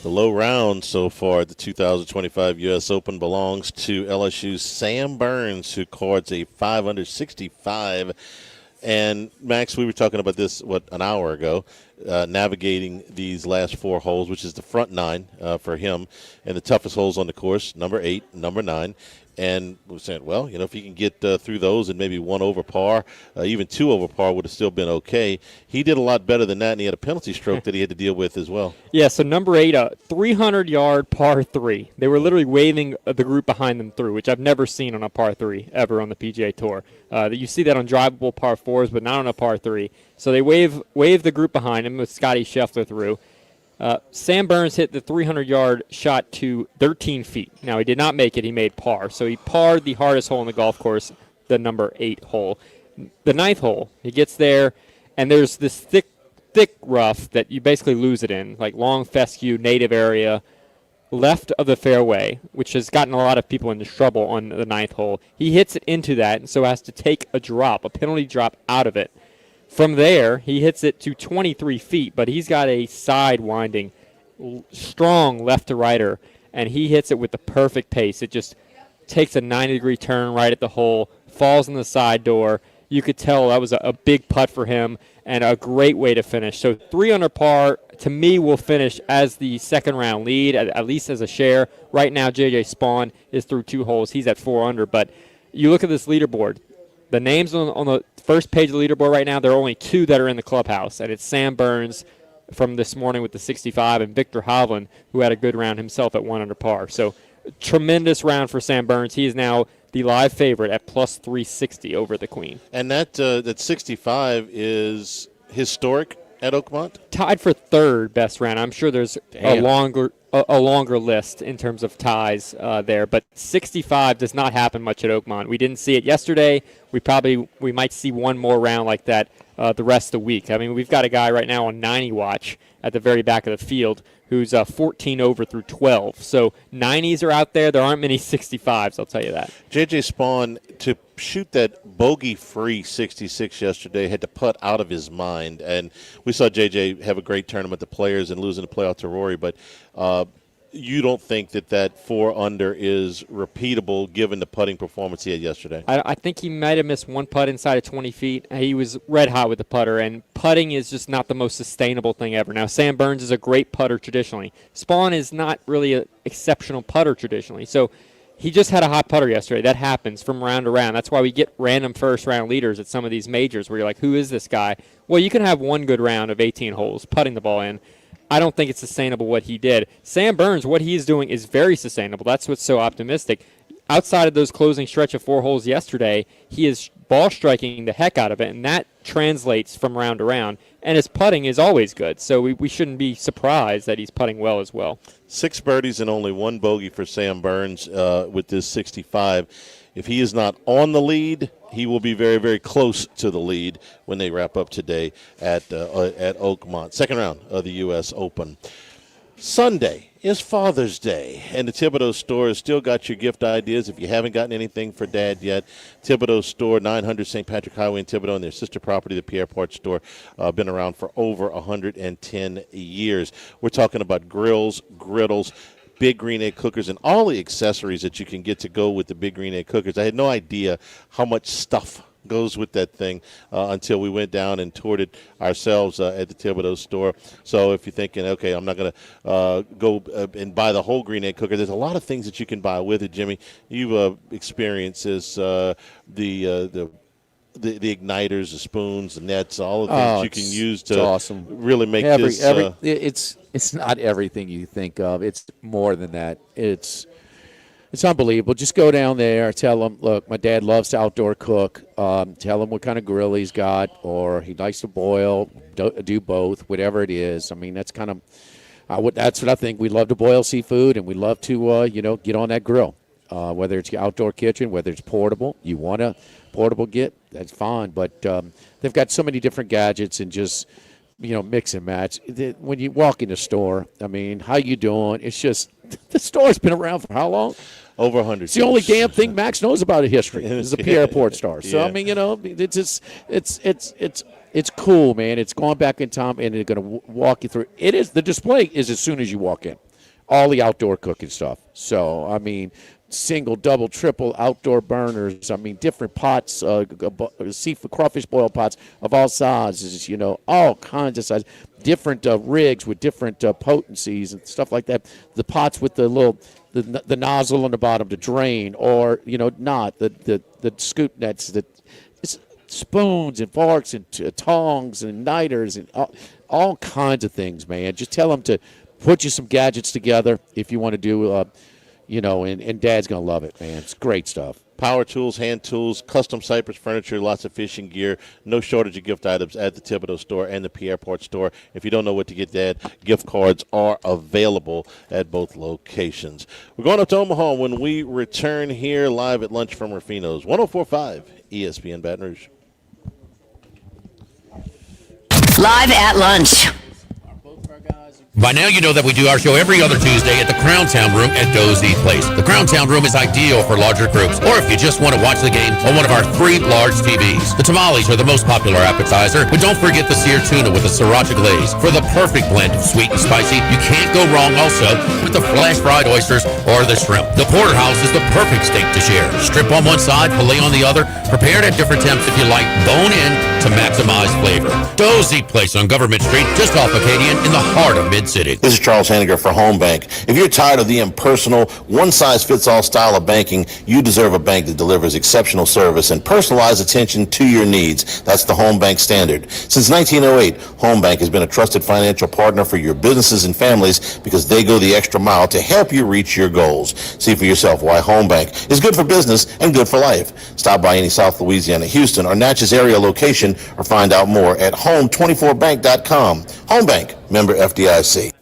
The low round so far at the 2025 U.S. Open belongs to LSU's Sam Burns, who cards a 565. And, Max, we were talking about this, an hour ago, navigating these last four holes, which is the front nine for him, and the toughest holes on the course, number 8, number 9. And we're saying, well, if you can get through those and maybe 1 over par, even 2 over par would have still been okay. He did a lot better than that, and he had a penalty stroke that he had to deal with as well. Yeah, so number 8, a 300-yard par 3. They were literally waving the group behind them through, which I've never seen on a par 3 ever on the PGA Tour. You see that on drivable par 4s, but not on a par 3. So they wave the group behind him with Scotty Scheffler through. Sam Burns hit the 300-yard shot to 13 feet. Now, he did not make it. He made par. So he parred the hardest hole in the golf course, the number 8 hole. The 9th hole, he gets there, and there's this thick rough that you basically lose it in, like long fescue, native area, left of the fairway, which has gotten a lot of people into trouble on the 9th hole. He hits it into that, and so has to take a penalty drop out of it. From there, he hits it to 23 feet, but he's got a side-winding, strong left-to-righter, and he hits it with the perfect pace. It just takes a 90-degree turn right at the hole, falls in the side door. You could tell that was a big putt for him and a great way to finish. So 3 under par, to me, will finish as the second-round lead, at least as a share. Right now, J.J. Spawn is through 2 holes. He's at 4 under, but you look at this leaderboard. The names on the first page of the leaderboard right now, there are only 2 that are in the clubhouse, and it's Sam Burns from this morning with the 65 and Victor Hovland, who had a good round himself at 1 under par. So tremendous round for Sam Burns. He is now the live favorite at plus 360 over the Queen. And that 65 is historic at Oakmont? Tied for 3rd best round. I'm sure there's a longer a longer list in terms of ties there. But 65 does not happen much at Oakmont. We didn't see it yesterday. We might see one more round like that the rest of the week. I mean, we've got a guy right now on 90 watch at the very back of the field who's 14 over through 12. So 90s are out there. There aren't many 65s, I'll tell you that. J.J. Spawn, to shoot that bogey-free 66 yesterday, had to putt out of his mind. And we saw J.J. have a great tournament, the Players, and losing the playoff to Rory. But you don't think that 4-under is repeatable given the putting performance he had yesterday? I think he might have missed one putt inside of 20 feet. He was red hot with the putter, and putting is just not the most sustainable thing ever. Now, Sam Burns is a great putter traditionally. Spawn is not really an exceptional putter traditionally. So he just had a hot putter yesterday. That happens from round to round. That's why we get random first-round leaders at some of these majors where you're like, who is this guy? Well, you can have one good round of 18 holes putting the ball in. I don't think it's sustainable what he did. Sam Burns, what he is doing is very sustainable. That's what's so optimistic. Outside of those closing stretch of 4 holes yesterday, he is ball striking the heck out of it, and that translates from round to round. And his putting is always good, so we shouldn't be surprised that he's putting well as well. 6 birdies and only 1 bogey for Sam Burns with this 65. If he is not on the lead, he will be very, very close to the lead when they wrap up today at Oakmont. Second round of the U.S. Open. Sunday is Father's Day, and the Thibodeau store has still got your gift ideas. If you haven't gotten anything for Dad yet, Thibodeau store, 900 St. Patrick Highway in Thibodeau, and their sister property, the Pierreport store, been around for over 110 years. We're talking about grills, griddles, Big Green Egg cookers, and all the accessories that you can get to go with the Big Green Egg cookers. I had no idea how much stuff goes with that thing until we went down and toured it ourselves at the Thibodeau store. So if you're thinking, okay, I'm not going to go and buy the whole Green Egg cooker, there's a lot of things that you can buy with it, Jimmy. You've experienced this, the igniters, the spoons, the nets, all the things you can use to awesome. Really make It's not everything you think of. It's more than that. It's unbelievable. Just go down there, tell them, look, my dad loves to outdoor cook. Tell him what kind of grill he's got, or he likes to boil, do both, whatever it is. I mean, that's kind of that's what I think. We love to boil seafood, and we love to get on that grill. Whether it's your outdoor kitchen, whether it's portable, you want a portable that's fine. But they've got so many different gadgets and just mix and match. When you walk in the store, I mean, how you doing? It's just the store's been around for how long? Over 100. It's the only damn thing Max knows about history is the Pierreport store. So yeah. I mean, it's just it's cool, man. It's going back in time, and they're going to walk you through. It is the display is as soon as you walk in, all the outdoor cooking stuff. So I mean, single, double, triple outdoor burners. I mean, different pots, seafood, crawfish boil pots of all sizes. All kinds of sizes. Different rigs with different potencies and stuff like that. The pots with the little the nozzle on the bottom to drain, or not the scoop nets. Spoons and forks and tongs and niters and all kinds of things, man. Just tell them to put you some gadgets together if you want to do. And Dad's going to love it, man. It's great stuff. Power tools, hand tools, custom Cypress furniture, lots of fishing gear, no shortage of gift items at the Thibodeau store and the Pierreport store. If you don't know what to get, Dad, gift cards are available at both locations. We're going up to Omaha when we return here live at lunch from Ruffinos, 104.5 ESPN Baton Rouge. Live at lunch. By now you know that we do our show every other Tuesday at the Crowntown Room at Dozy Place. The Crowntown Room is ideal for larger groups, or if you just want to watch the game on one of our 3 large TVs. The tamales are the most popular appetizer, but don't forget the seared tuna with a sriracha glaze. For the perfect blend of sweet and spicy, you can't go wrong also with the flash fried oysters or the shrimp. The porterhouse is the perfect steak to share. Strip on one side, filet on the other, prepared at different temps if you like, bone in to maximize flavor. Dozy Place on Government Street, just off Acadian in the heart of Mid-City. This is Charles Henniger for Home Bank. If you're tired of the impersonal, one-size-fits-all style of banking, you deserve a bank that delivers exceptional service and personalized attention to your needs. That's the Home Bank standard. Since 1908, Home Bank has been a trusted financial partner for your businesses and families because they go the extra mile to help you reach your goals. See for yourself why Home Bank is good for business and good for life. Stop by any South Louisiana, Houston, or Natchez area location or find out more at home24bank.com. Home Bank, member FDIC.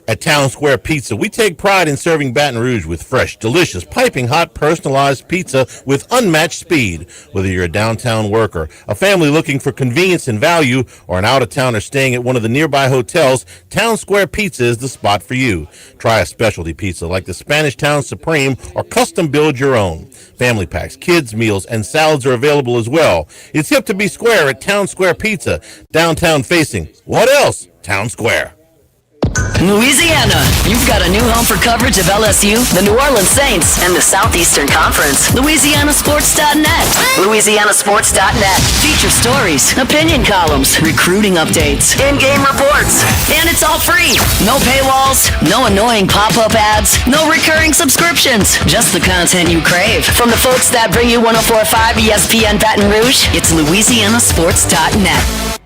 At Town Square Pizza, we take pride in serving Baton Rouge with fresh, delicious, piping hot, personalized pizza with unmatched speed. Whether you're a downtown worker, a family looking for convenience and value, or an out-of-towner staying at one of the nearby hotels, Town Square Pizza is the spot for you. Try a specialty pizza like the Spanish Town Supreme or custom build your own. Family packs, kids' meals, and salads are available as well. It's hip to be square at Town Square Pizza, downtown facing. What else? Town Square. Louisiana, you've got a new home for coverage of LSU, the New Orleans Saints, and the Southeastern Conference. LouisianaSports.net. LouisianaSports.net. Feature stories, opinion columns, recruiting updates, in-game reports. And it's all free. No paywalls, no annoying pop-up ads, no recurring subscriptions. Just the content you crave. From the folks that bring you 104.5 ESPN Baton Rouge, it's LouisianaSports.net.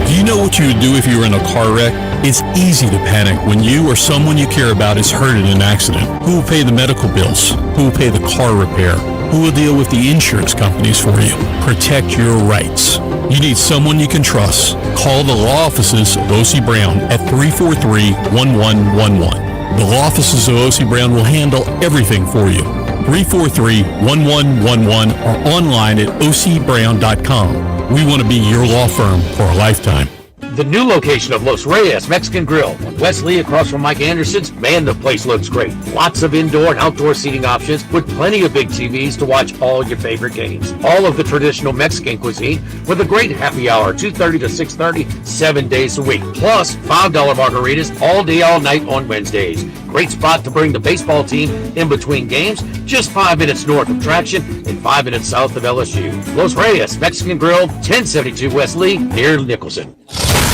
Do you know what you would do if you were in a car wreck? It's easy to panic when you or someone you care about is hurt in an accident. Who will pay the medical bills? Who will pay the car repair? Who will deal with the insurance companies for you? Protect your rights. You need someone you can trust. Call the law offices of O.C. Brown at 343-1111. The law offices of O.C. Brown will handle everything for you. 343-1111 or online at ocbrown.com. We want to be your law firm for a lifetime. The new location of Los Reyes Mexican Grill on Wesley across from Mike Anderson's. Man, the place looks great. Lots of indoor and outdoor seating options with plenty of big TVs to watch all your favorite games. All of the traditional Mexican cuisine with a great happy hour, 2:30 to 6:30, 7 days a week. Plus $5 margaritas all day, all night on Wednesdays. Great spot to bring the baseball team in between games, just 5 minutes north of Traction and 5 minutes south of LSU. Los Reyes Mexican Grill, 1072 West Lee, near Nicholson.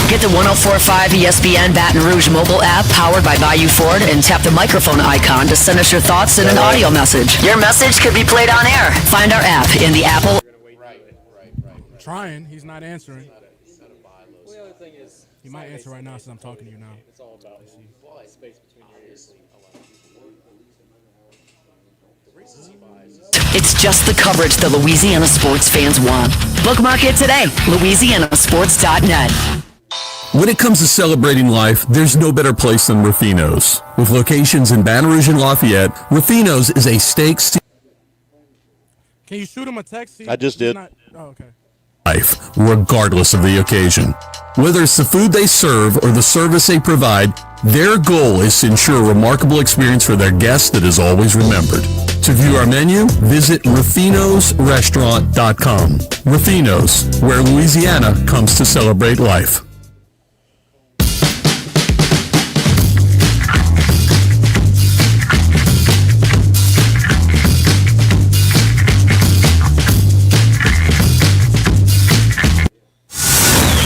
Get the 104.5 ESPN Baton Rouge mobile app powered by Bayou Ford and tap the microphone icon to send us your thoughts in an audio message. Your message could be played on air. Find our app in the Apple. Trying. He's not answering. He might answer right now since I'm talking to you now. It's all about space between your ears. It's just the coverage the Louisiana sports fans want. Bookmark it today. LouisianaSports.net. When it comes to celebrating life, there's no better place than Ruffinos. With locations in Baton Rouge and Lafayette, Ruffinos is a steak Can you shoot him a text? I just did. Okay. life, regardless of the occasion. Whether it's the food they serve or the service they provide, their goal is to ensure a remarkable experience for their guests that is always remembered. To view our menu, visit RuffinosRestaurant.com. Ruffinos, where Louisiana comes to celebrate life.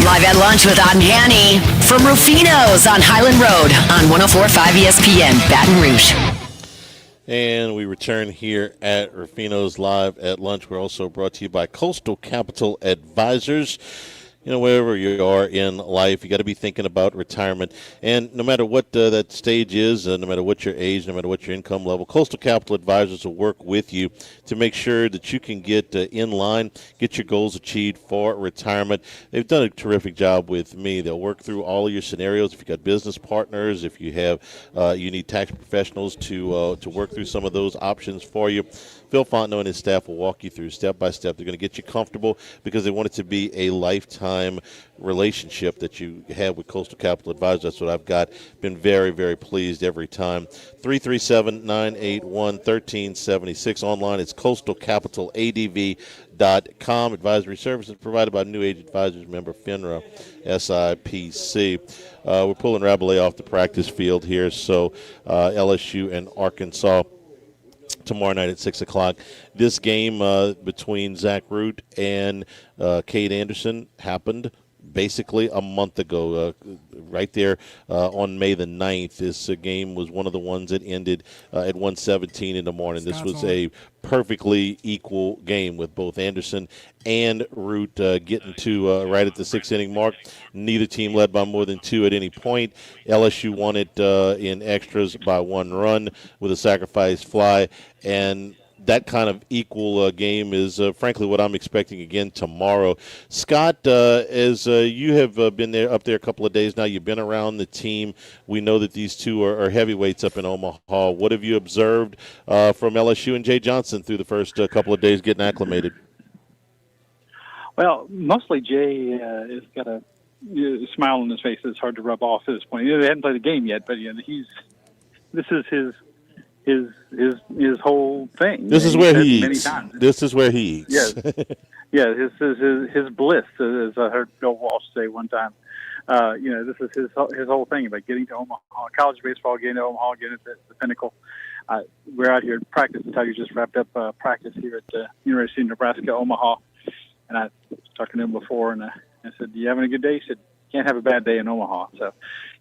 Live at lunch with Adnani from Ruffinos on Highland Road on 104.5 ESPN, Baton Rouge. And we return here at Ruffinos Live at Lunch. We're also brought to you by Coastal Capital Advisors. You know, wherever you are in life, you got to be thinking about retirement. And no matter what that stage is, no matter what your age, no matter what your income level, Coastal Capital Advisors will work with you to make sure that you can get in line, get your goals achieved for retirement. They've done a terrific job with me. They'll work through all of your scenarios. If you've got business partners, if you have, you need tax professionals to work through some of those options for you. Phil Fontenot and his staff will walk you through step by step. They're going to get you comfortable because they want it to be a lifetime relationship that you have with Coastal Capital Advisors. That's what I've got. Been very, very pleased every time. 337-981-1376. Online, it's coastalcapitaladv.com. Advisory services provided by New Age Advisors member FINRA SIPC. We're pulling Rabelais off the practice field here, so LSU and Arkansas tomorrow night at 6 o'clock. This game between Zach Root and Cade Anderson happened basically a month ago, right there on May the 9th. This game was one of the ones that ended at 1:17 in the morning. This was a perfectly equal game with both Anderson and Root getting to right at the sixth inning mark. Neither team led by more than 2 at any point. LSU won it in extras by 1 run with a sacrifice fly, and that kind of equal game is, frankly, what I'm expecting again tomorrow. Scott, as you have been up there a couple of days now, you've been around the team. We know that these two are heavyweights up in Omaha. What have you observed from LSU and Jay Johnson through the first couple of days getting acclimated? Well, mostly Jay has got a smile on his face that's hard to rub off at this point. They hadn't played a game yet, but this is his whole thing. This is where he many eats. times. This is where he eats. Yes. Yeah, this is his bliss, as I heard Bill Walsh say one time. This is his whole thing about getting to Omaha, college baseball, getting to Omaha, getting to the pinnacle. We're out here at practice. The Tigers just wrapped up practice here at the University of Nebraska, Omaha. And I was talking to him before, and I said, "You having a good day?" He said, "Can't have a bad day in Omaha." So,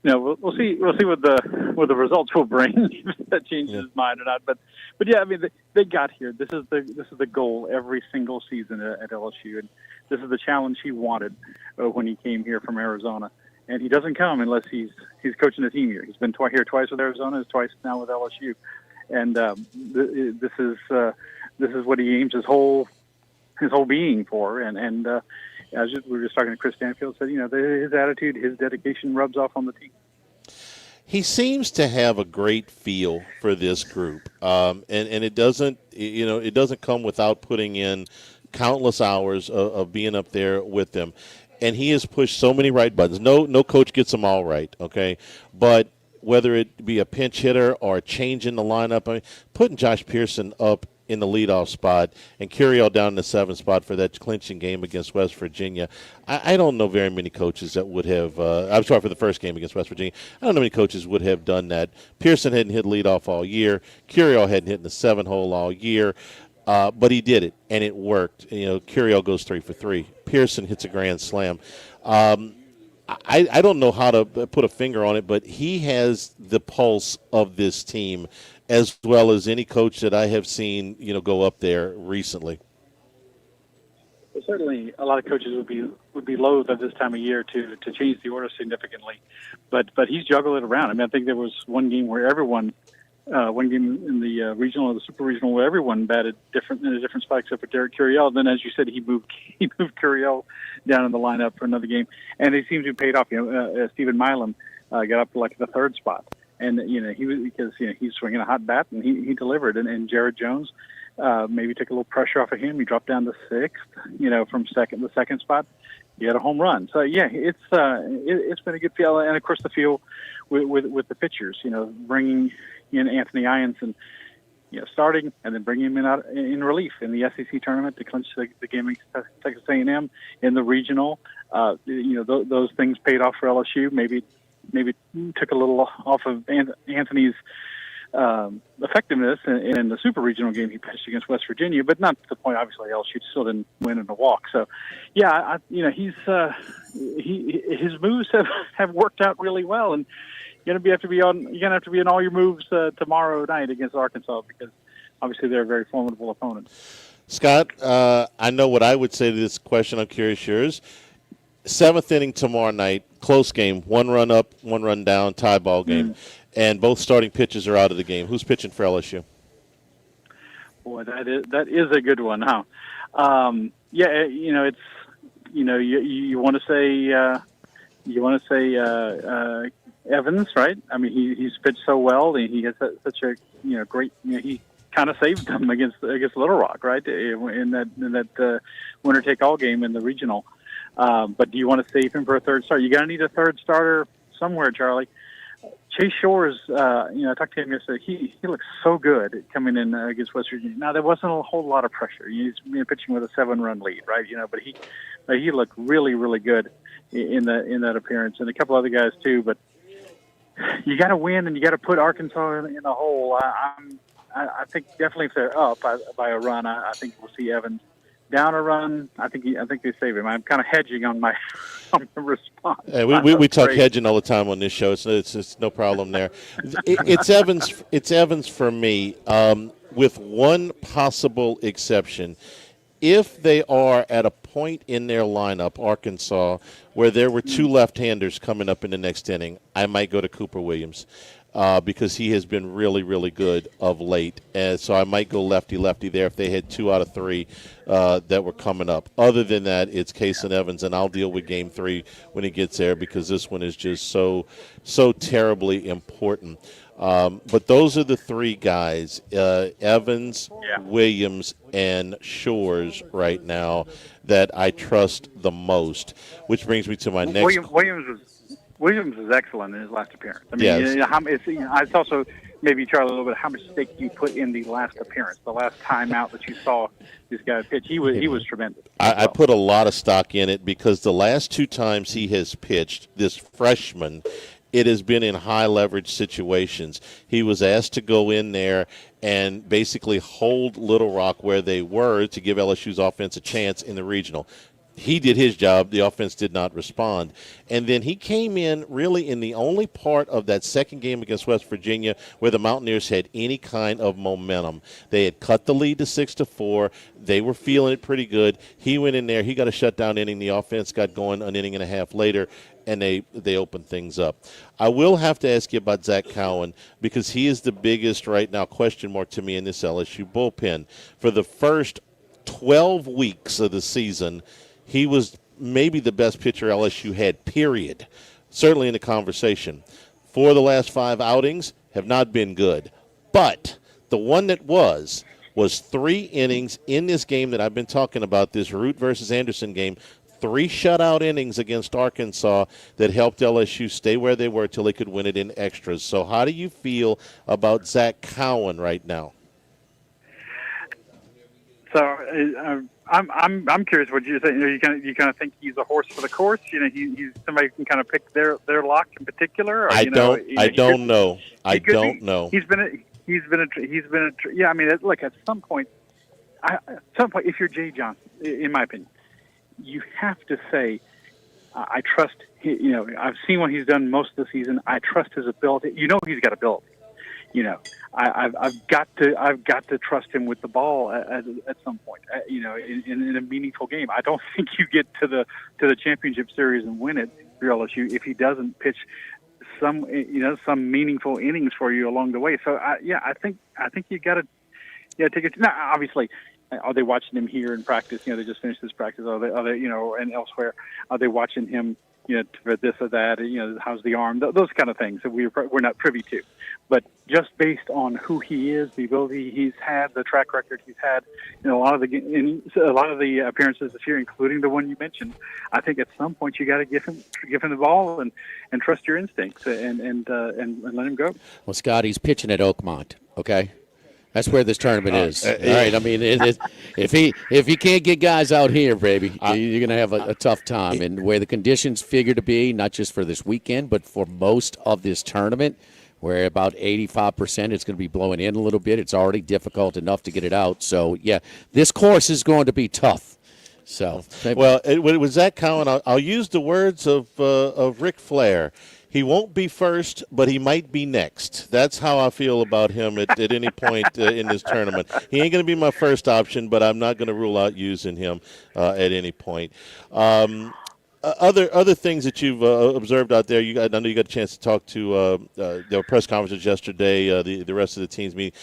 we'll see what the results will bring, if that changes his mind or not. But yeah, I mean, they got here. This is the goal every single season at LSU, and this is the challenge he wanted when he came here from Arizona. And he doesn't come unless he's coaching a team here. He's been here twice with Arizona, twice now with LSU, and this is what he aims his whole being for. And as we were just talking to Chris Stanfield, said, his attitude, his dedication rubs off on the team. He seems to have a great feel for this group, and it doesn't come without putting in countless hours of being up there with them. And he has pushed so many right buttons. No coach gets them all right, okay? But whether it be a pinch hitter or a change in the lineup, putting Josh Pearson up in the leadoff spot and Curiel down in the 7th spot for that clinching game against West Virginia. I don't know very many coaches that would have I'm sorry, for the first game against West Virginia. I don't know many coaches would have done that. Pearson hadn't hit leadoff all year. Curiel hadn't hit in the 7-hole all year. But he did it, and it worked. Curiel goes 3 for 3. Pearson hits a grand slam. I don't know how to put a finger on it, but he has the pulse of this team as well as any coach that I have seen, go up there recently. Well, certainly, a lot of coaches would be loath at this time of year to change the order significantly, but he's juggled it around. I mean, I think there was one game where one game in the regional or the super regional where everyone batted in a different spot except for Derek Curiel. Then, as you said, he moved Curiel down in the lineup for another game, and it seems to have paid off. Stephen Milam got up to like the 3rd spot, and he's swinging a hot bat, and he delivered. And Jared Jones maybe took a little pressure off of him. He dropped down to 6th, from the second spot. He had a home run. So yeah, it's been a good feel, and of course the feel with the pitchers. Bringing in Anthony Ianson, starting, and then bringing him in relief in the SEC tournament to clinch the game against Texas A&M in the regional. Those things paid off for LSU. Maybe took a little off of Anthony's effectiveness in the super regional game he pitched against West Virginia, but not to the point. Obviously, LSU still didn't win in a walk. So, yeah, his moves have worked out really well, and you're gonna have to be on all your moves tomorrow night against Arkansas, because obviously they're a very formidable opponent. Scott, I know what I would say to this question. I'm curious yours. 7th inning tomorrow night, close game, 1 run up, 1 run down, tie ball game, and both starting pitchers are out of the game. Who's pitching for LSU? Boy, that is a good one, huh? It's you want to say Evans, right? I mean, he's pitched so well. He has such a great. He kind of saved them against Little Rock, right? In that winner take all game in the regional. But do you want to save him for a 3rd start? You're going to need a 3rd starter somewhere, Charlie. Chase Shores, I talked to him yesterday. He looks so good coming in against West Virginia. Now, there wasn't a whole lot of pressure. He's pitching with a 7-run lead, right? But he looked really, really good in that appearance, and a couple other guys too. But you got to win, and you got to put Arkansas in a hole. I think definitely if they're up by a run, I think we'll see Evans. Down a run, I think they save him. I'm kind of hedging on my response. We talk hedging all the time on this show. It's no problem there. It's Evans. It's Evans for me, with one possible exception. If they are at a point in their lineup, Arkansas, where there were two left-handers coming up in the next inning, I might go to Cooper Williams. Because he has been really, really good of late. And so I might go lefty-lefty there if they had 2 out of 3 that were coming up. Other than that, it's Case and Evans, and I'll deal with Game 3 when he gets there because this one is just so terribly important. But those are the 3 guys, Evans, Williams, and Shores right now that I trust the most, which brings me to my next Williams was excellent in his last appearance. I mean, Yes. it's also maybe, Charlie, a little bit how much stake you put in the last appearance, the last time out that you saw this guy pitch. He was tremendous. I put a lot of stock in it because the last 2 times he has pitched, this freshman, it has been in high leverage situations. He was asked to go in there and basically hold Little Rock where they were to give LSU's offense a chance in the regional. He did his job. The offense did not respond. And then he came in really in the only part of that second game against West Virginia where the Mountaineers had any kind of momentum. They had cut the lead to 6-4. They were feeling it pretty good. He went in there. He got a shutdown inning. The offense got going an inning and a half later, and they opened things up. I will have to ask you about Zach Cowan because he is the biggest right now question mark to me in this LSU bullpen. For the first 12 weeks of the season, he was maybe the best pitcher LSU had, period. Certainly in the conversation. 4 of the last 5 outings have not been good. But the one that was 3 innings in this game that I've been talking about, this Root versus Anderson game, 3 shutout innings against Arkansas that helped LSU stay where they were till they could win it in extras. So how do you feel about Zach Cowan right now? So I'm curious what you're saying. You kind of think he's a horse for the course. You know, he's somebody who can kind of pick their lock in particular. Or, I don't know. He's been a. Yeah, I mean, look, at some point, if you're Jay Johnson, in my opinion, you have to say, I trust. You know, I've seen what he's done most of the season. I trust his ability. You know, he's got ability. You know, I've got to trust him with the ball at some point. You know, in a meaningful game. I don't think you get to the championship series and win it for LSU if he doesn't pitch some meaningful innings for you along the way. So I think you got to take it. Now, obviously, are they watching him here in practice? You know, they just finished this practice. Are they you know, and elsewhere? Are they watching him? You know, for this or that, you know, how's the arm? Those kind of things that we're not privy to. But just based on who he is, the ability he's had, the track record he's had, in a lot of the appearances this year, including the one you mentioned, I think at some point you got to give him the ball and trust your instincts and let him go. Well, Scott, he's pitching at Oakmont. Okay. That's where this tournament is. All right. I mean, if he can't get guys out here, baby, you're going to have a tough time. And where the conditions figure to be, not just for this weekend, but for most of this tournament, where about 85% it's going to be blowing in a little bit. It's already difficult enough to get it out. So, yeah, this course is going to be tough. So, well, with Zach Cowan, I'll use the words of Ric Flair. He won't be first, but he might be next. That's how I feel about him at any point in this tournament. He ain't going to be my first option, but I'm not going to rule out using him at any point. Other things that you've observed out there, I know you got a chance to talk to the press conferences yesterday, the rest of the teams meeting.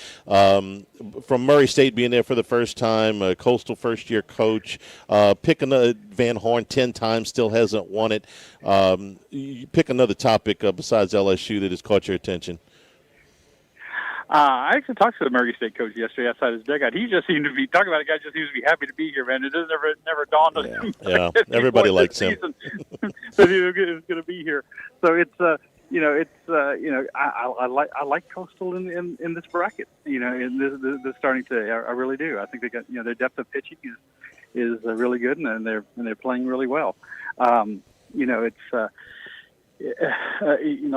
From Murray State being there for the first time, Coastal first-year coach, pick another Van Horn 10 times, still hasn't won it. You pick another topic besides LSU that has caught your attention. I actually talked to the Murray State coach yesterday outside his dugout. He just seemed to be talking about a guy just seems to be happy to be here, man. It just never dawned on him. Yeah, everybody likes him. That he was going to be here. So I like Coastal in this bracket. You know, in this starting today, I really do. I think they got their depth of pitching is really good, and they're playing really well. A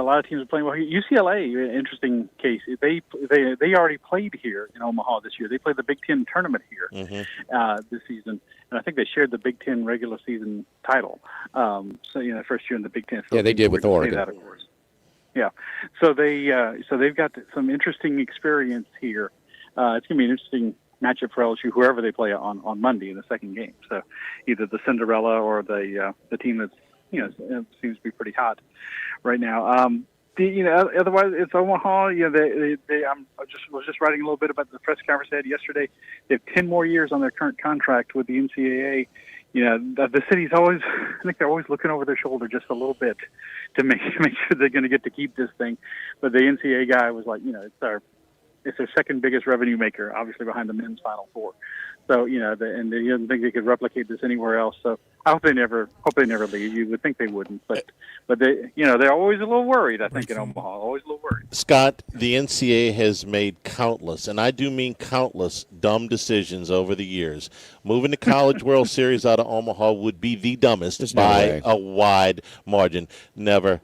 lot of teams are playing well. UCLA, interesting case. They already played here in Omaha this year. They played the Big Ten tournament here this season, and I think they shared the Big Ten regular season title. First year in the Big Ten. So yeah, they did with Oregon. That, of course. Yeah, so they've got some interesting experience here. It's going to be an interesting matchup for LSU, whoever they play on Monday in the second game. So either the Cinderella or the team that's it seems to be pretty hot right now. Otherwise it's Omaha. Was just writing a little bit about the press conference they had yesterday. They have 10 more years on their current contract with the NCAA. The city's always, I think they're always looking over their shoulder just a little bit to make sure they're going to get to keep this thing. But the NCAA guy was like, it's their second biggest revenue maker, obviously behind the men's Final Four. So, and he doesn't think they could replicate this anywhere else. So I hope they never leave. You would think they wouldn't, but they, they're always a little worried, I think, in Omaha, always a little worried. Scott, the NCAA has made countless, and I do mean countless, dumb decisions over the years. Moving the College World Series out of Omaha would be the dumbest by a wide margin. Never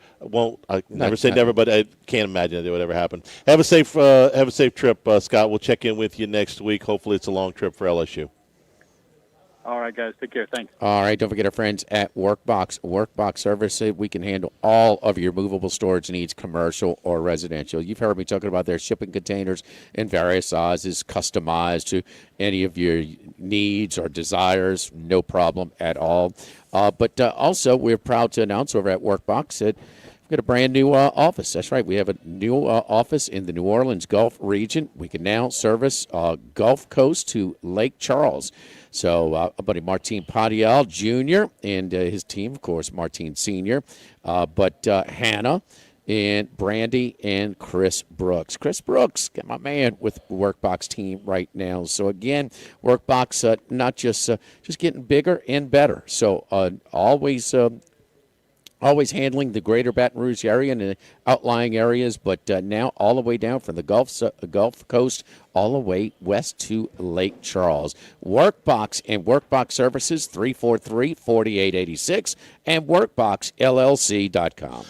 say never, but I can't imagine that it would ever happen. Have a safe trip, Scott. We'll check in with you next week. Hopefully it's a long trip for LSU. All right, guys. Take care. Thanks. All right. Don't forget our friends at Workbox. Workbox Service. We can handle all of your movable storage needs, commercial or residential. You've heard me talking about their shipping containers in various sizes, customized to any of your needs or desires. No problem at all. But also, we're proud to announce over at Workbox that we've got a brand new office. That's right. We have a new office in the New Orleans Gulf region. We can now service Gulf Coast to Lake Charles. So our buddy Martin Padial Jr. and his team, of course, Martin Sr., but Hannah and Brandy and Chris Brooks. Chris Brooks, got my man with the Workbox team right now. So, again, Workbox not just getting bigger and better. So always handling the greater Baton Rouge area and the outlying areas, but now all the way down from the Gulf Coast all the way west to Lake Charles. Workbox and Workbox Services, 343-4886, and WorkboxLLC.com.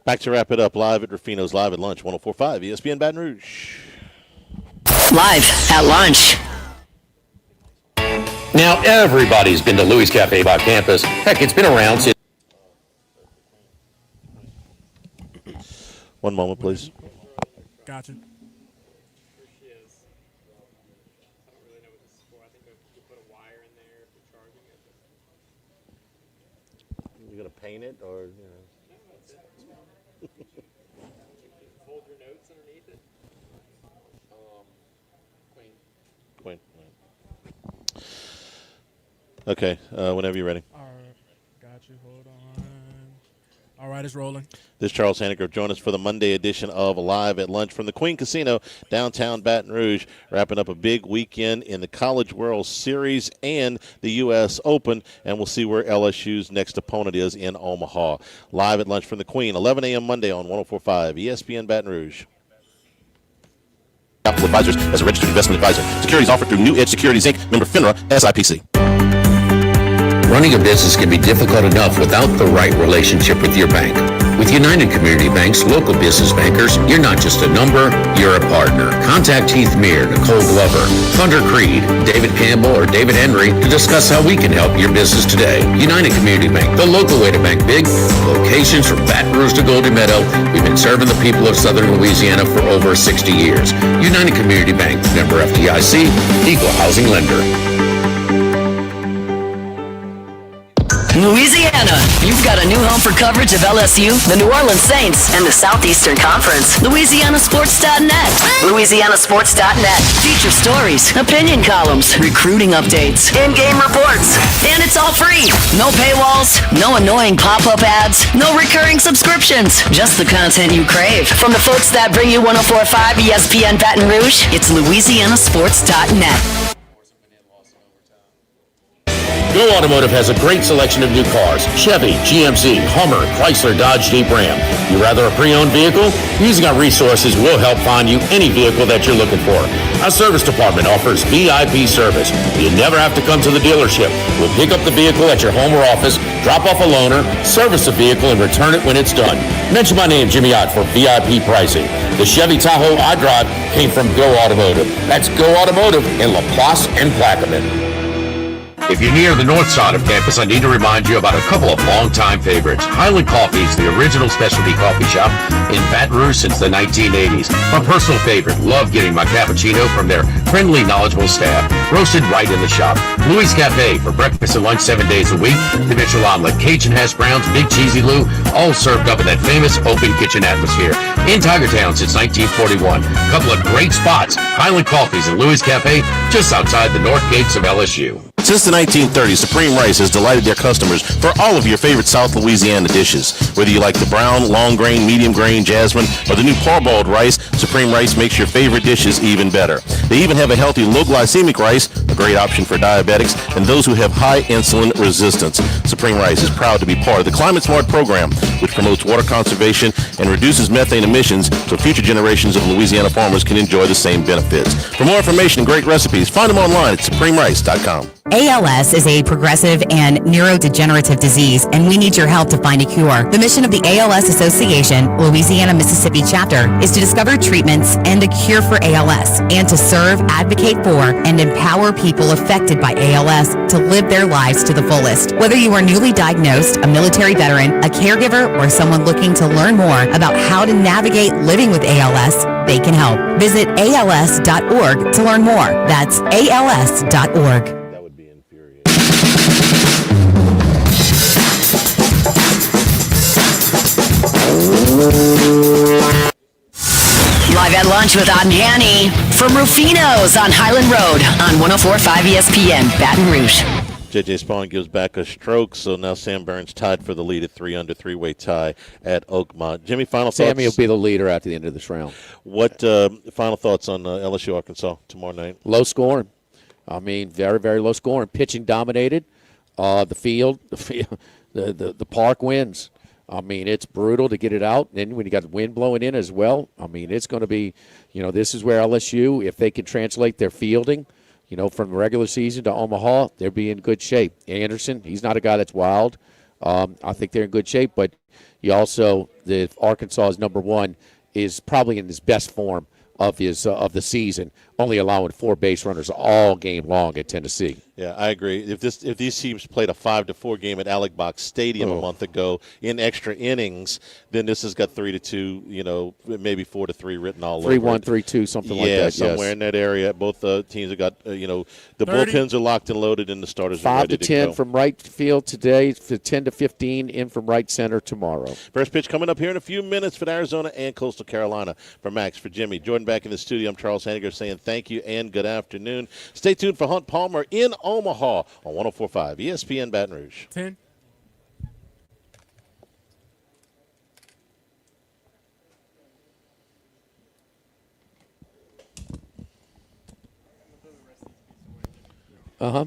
Back to wrap it up live at Ruffinos, live at lunch, 104.5 ESPN Baton Rouge. Live at lunch. Now, everybody's been to Louis Cafe by campus. Heck, it's been around since. One moment, please. Gotcha. You gonna paint it or? Hold your notes underneath it. Queen. Okay. Whenever you're ready. All right. Got you. Hold on. All right, it's rolling. This is Charles Hanniger. Join us for the Monday edition of Live at Lunch from the Queen Casino, downtown Baton Rouge, wrapping up a big weekend in the College World Series and the U.S. Open, and we'll see where LSU's next opponent is in Omaha. Live at Lunch from the Queen, 11 a.m. Monday on 104.5 ESPN Baton Rouge. Capital Advisors as a registered investment advisor. Securities offered through New Edge Securities, Inc., member FINRA, SIPC. Running a business can be difficult enough without the right relationship with your bank. With United Community Bank's local business bankers, you're not just a number, you're a partner. Contact Heath Meir, Nicole Glover, Thunder Creed, David Campbell, or David Henry to discuss how we can help your business today. United Community Bank, the local way to bank big. Locations from Baton Rouge to Golden Meadow. We've been serving the people of Southern Louisiana for over 60 years. United Community Bank, member FDIC, equal housing lender. Louisiana, you've got a new home for coverage of LSU, the New Orleans Saints, and the Southeastern Conference. LouisianaSports.net. LouisianaSports.net. Feature stories, opinion columns, recruiting updates, in-game reports. And it's all free. No paywalls, no annoying pop-up ads, no recurring subscriptions. Just the content you crave. From the folks that bring you 104.5 ESPN Baton Rouge, it's LouisianaSports.net. Go Automotive has a great selection of new cars. Chevy, GMC, Hummer, Chrysler, Dodge, Jeep, Ram. You rather a pre-owned vehicle? Using our resources will help find you any vehicle that you're looking for. Our service department offers VIP service. You never have to come to the dealership. We'll pick up the vehicle at your home or office, drop off a loaner, service the vehicle, and return it when it's done. Mention my name, Jimmy Ott, for VIP pricing. The Chevy Tahoe I drive came from Go Automotive. That's Go Automotive in La Place and Plaquemine. If you're near the north side of campus, I need to remind you about a couple of longtime favorites. Highland Coffee is the original specialty coffee shop in Baton Rouge since the 1980s. My personal favorite. Love getting my cappuccino from their friendly, knowledgeable staff. Roasted right in the shop. Louis Cafe for breakfast and lunch 7 days a week. Conventional omelet, Cajun hash browns, Big Cheesy Lou, all served up in that famous open kitchen atmosphere. In Tigertown since 1941. A couple of great spots. Highland Coffees and Louis Cafe just outside the north gates of LSU. Since the 1930s, Supreme Rice has delighted their customers for all of your favorite South Louisiana dishes. Whether you like the brown, long grain, medium grain, jasmine, or the new parboiled rice, Supreme Rice makes your favorite dishes even better. They even have a healthy low glycemic rice, a great option for diabetics and those who have high insulin resistance. Supreme Rice is proud to be part of the Climate Smart program, which promotes water conservation and reduces methane emissions so future generations of Louisiana farmers can enjoy the same benefits. For more information and great recipes, find them online at supremerice.com. ALS is a progressive and neurodegenerative disease, and we need your help to find a cure. The mission of the ALS Association, Louisiana-Mississippi chapter, is to discover treatments and a cure for ALS, and to serve, advocate for, and empower people affected by ALS to live their lives to the fullest. Whether you are newly diagnosed, a military veteran, a caregiver, or someone looking to learn more about how to navigate living with ALS, they can help. Visit als.org to learn more. That's als.org. Live at lunch with Odd and Hanny from Ruffinos on Highland Road on 104.5 ESPN, Baton Rouge. J.J. Spawn gives back a stroke, so now Sam Burns tied for the lead at 3 under, three-way tie at Oakmont. Jimmy, final thoughts? Sammy will be the leader after the end of this round. What final thoughts on LSU Arkansas tomorrow night? Low scoring. I mean, very, very low scoring. Pitching dominated. The park wins. I mean, it's brutal to get it out. And then when you got the wind blowing in as well, I mean, it's going to be, this is where LSU, if they can translate their fielding, from the regular season to Omaha, they'll be in good shape. Anderson, he's not a guy that's wild. I think they're in good shape. But you also, if Arkansas is number one, is probably in his best form of the season, only allowing 4 base runners all game long at Tennessee. Yeah, I agree. If these teams played a 5-4 game at Alec Box Stadium a month ago in extra innings, then this has got 3-2, maybe 4-3 written all over. 3-1, 3-2, something like that. Yeah, somewhere in that area. Both teams have got the bullpens are locked and loaded, and the starters are ready to go. 5 to 10 from right field today, 10 to 15 in from right center tomorrow. First pitch coming up here in a few minutes for Arizona and Coastal Carolina. For Max, for Jimmy, Jordan back in the studio. I'm Charles Hanniger saying thank you and good afternoon. Stay tuned for Hunt Palmer in Omaha on 104.5 ESPN Baton Rouge. 10. Uh-huh.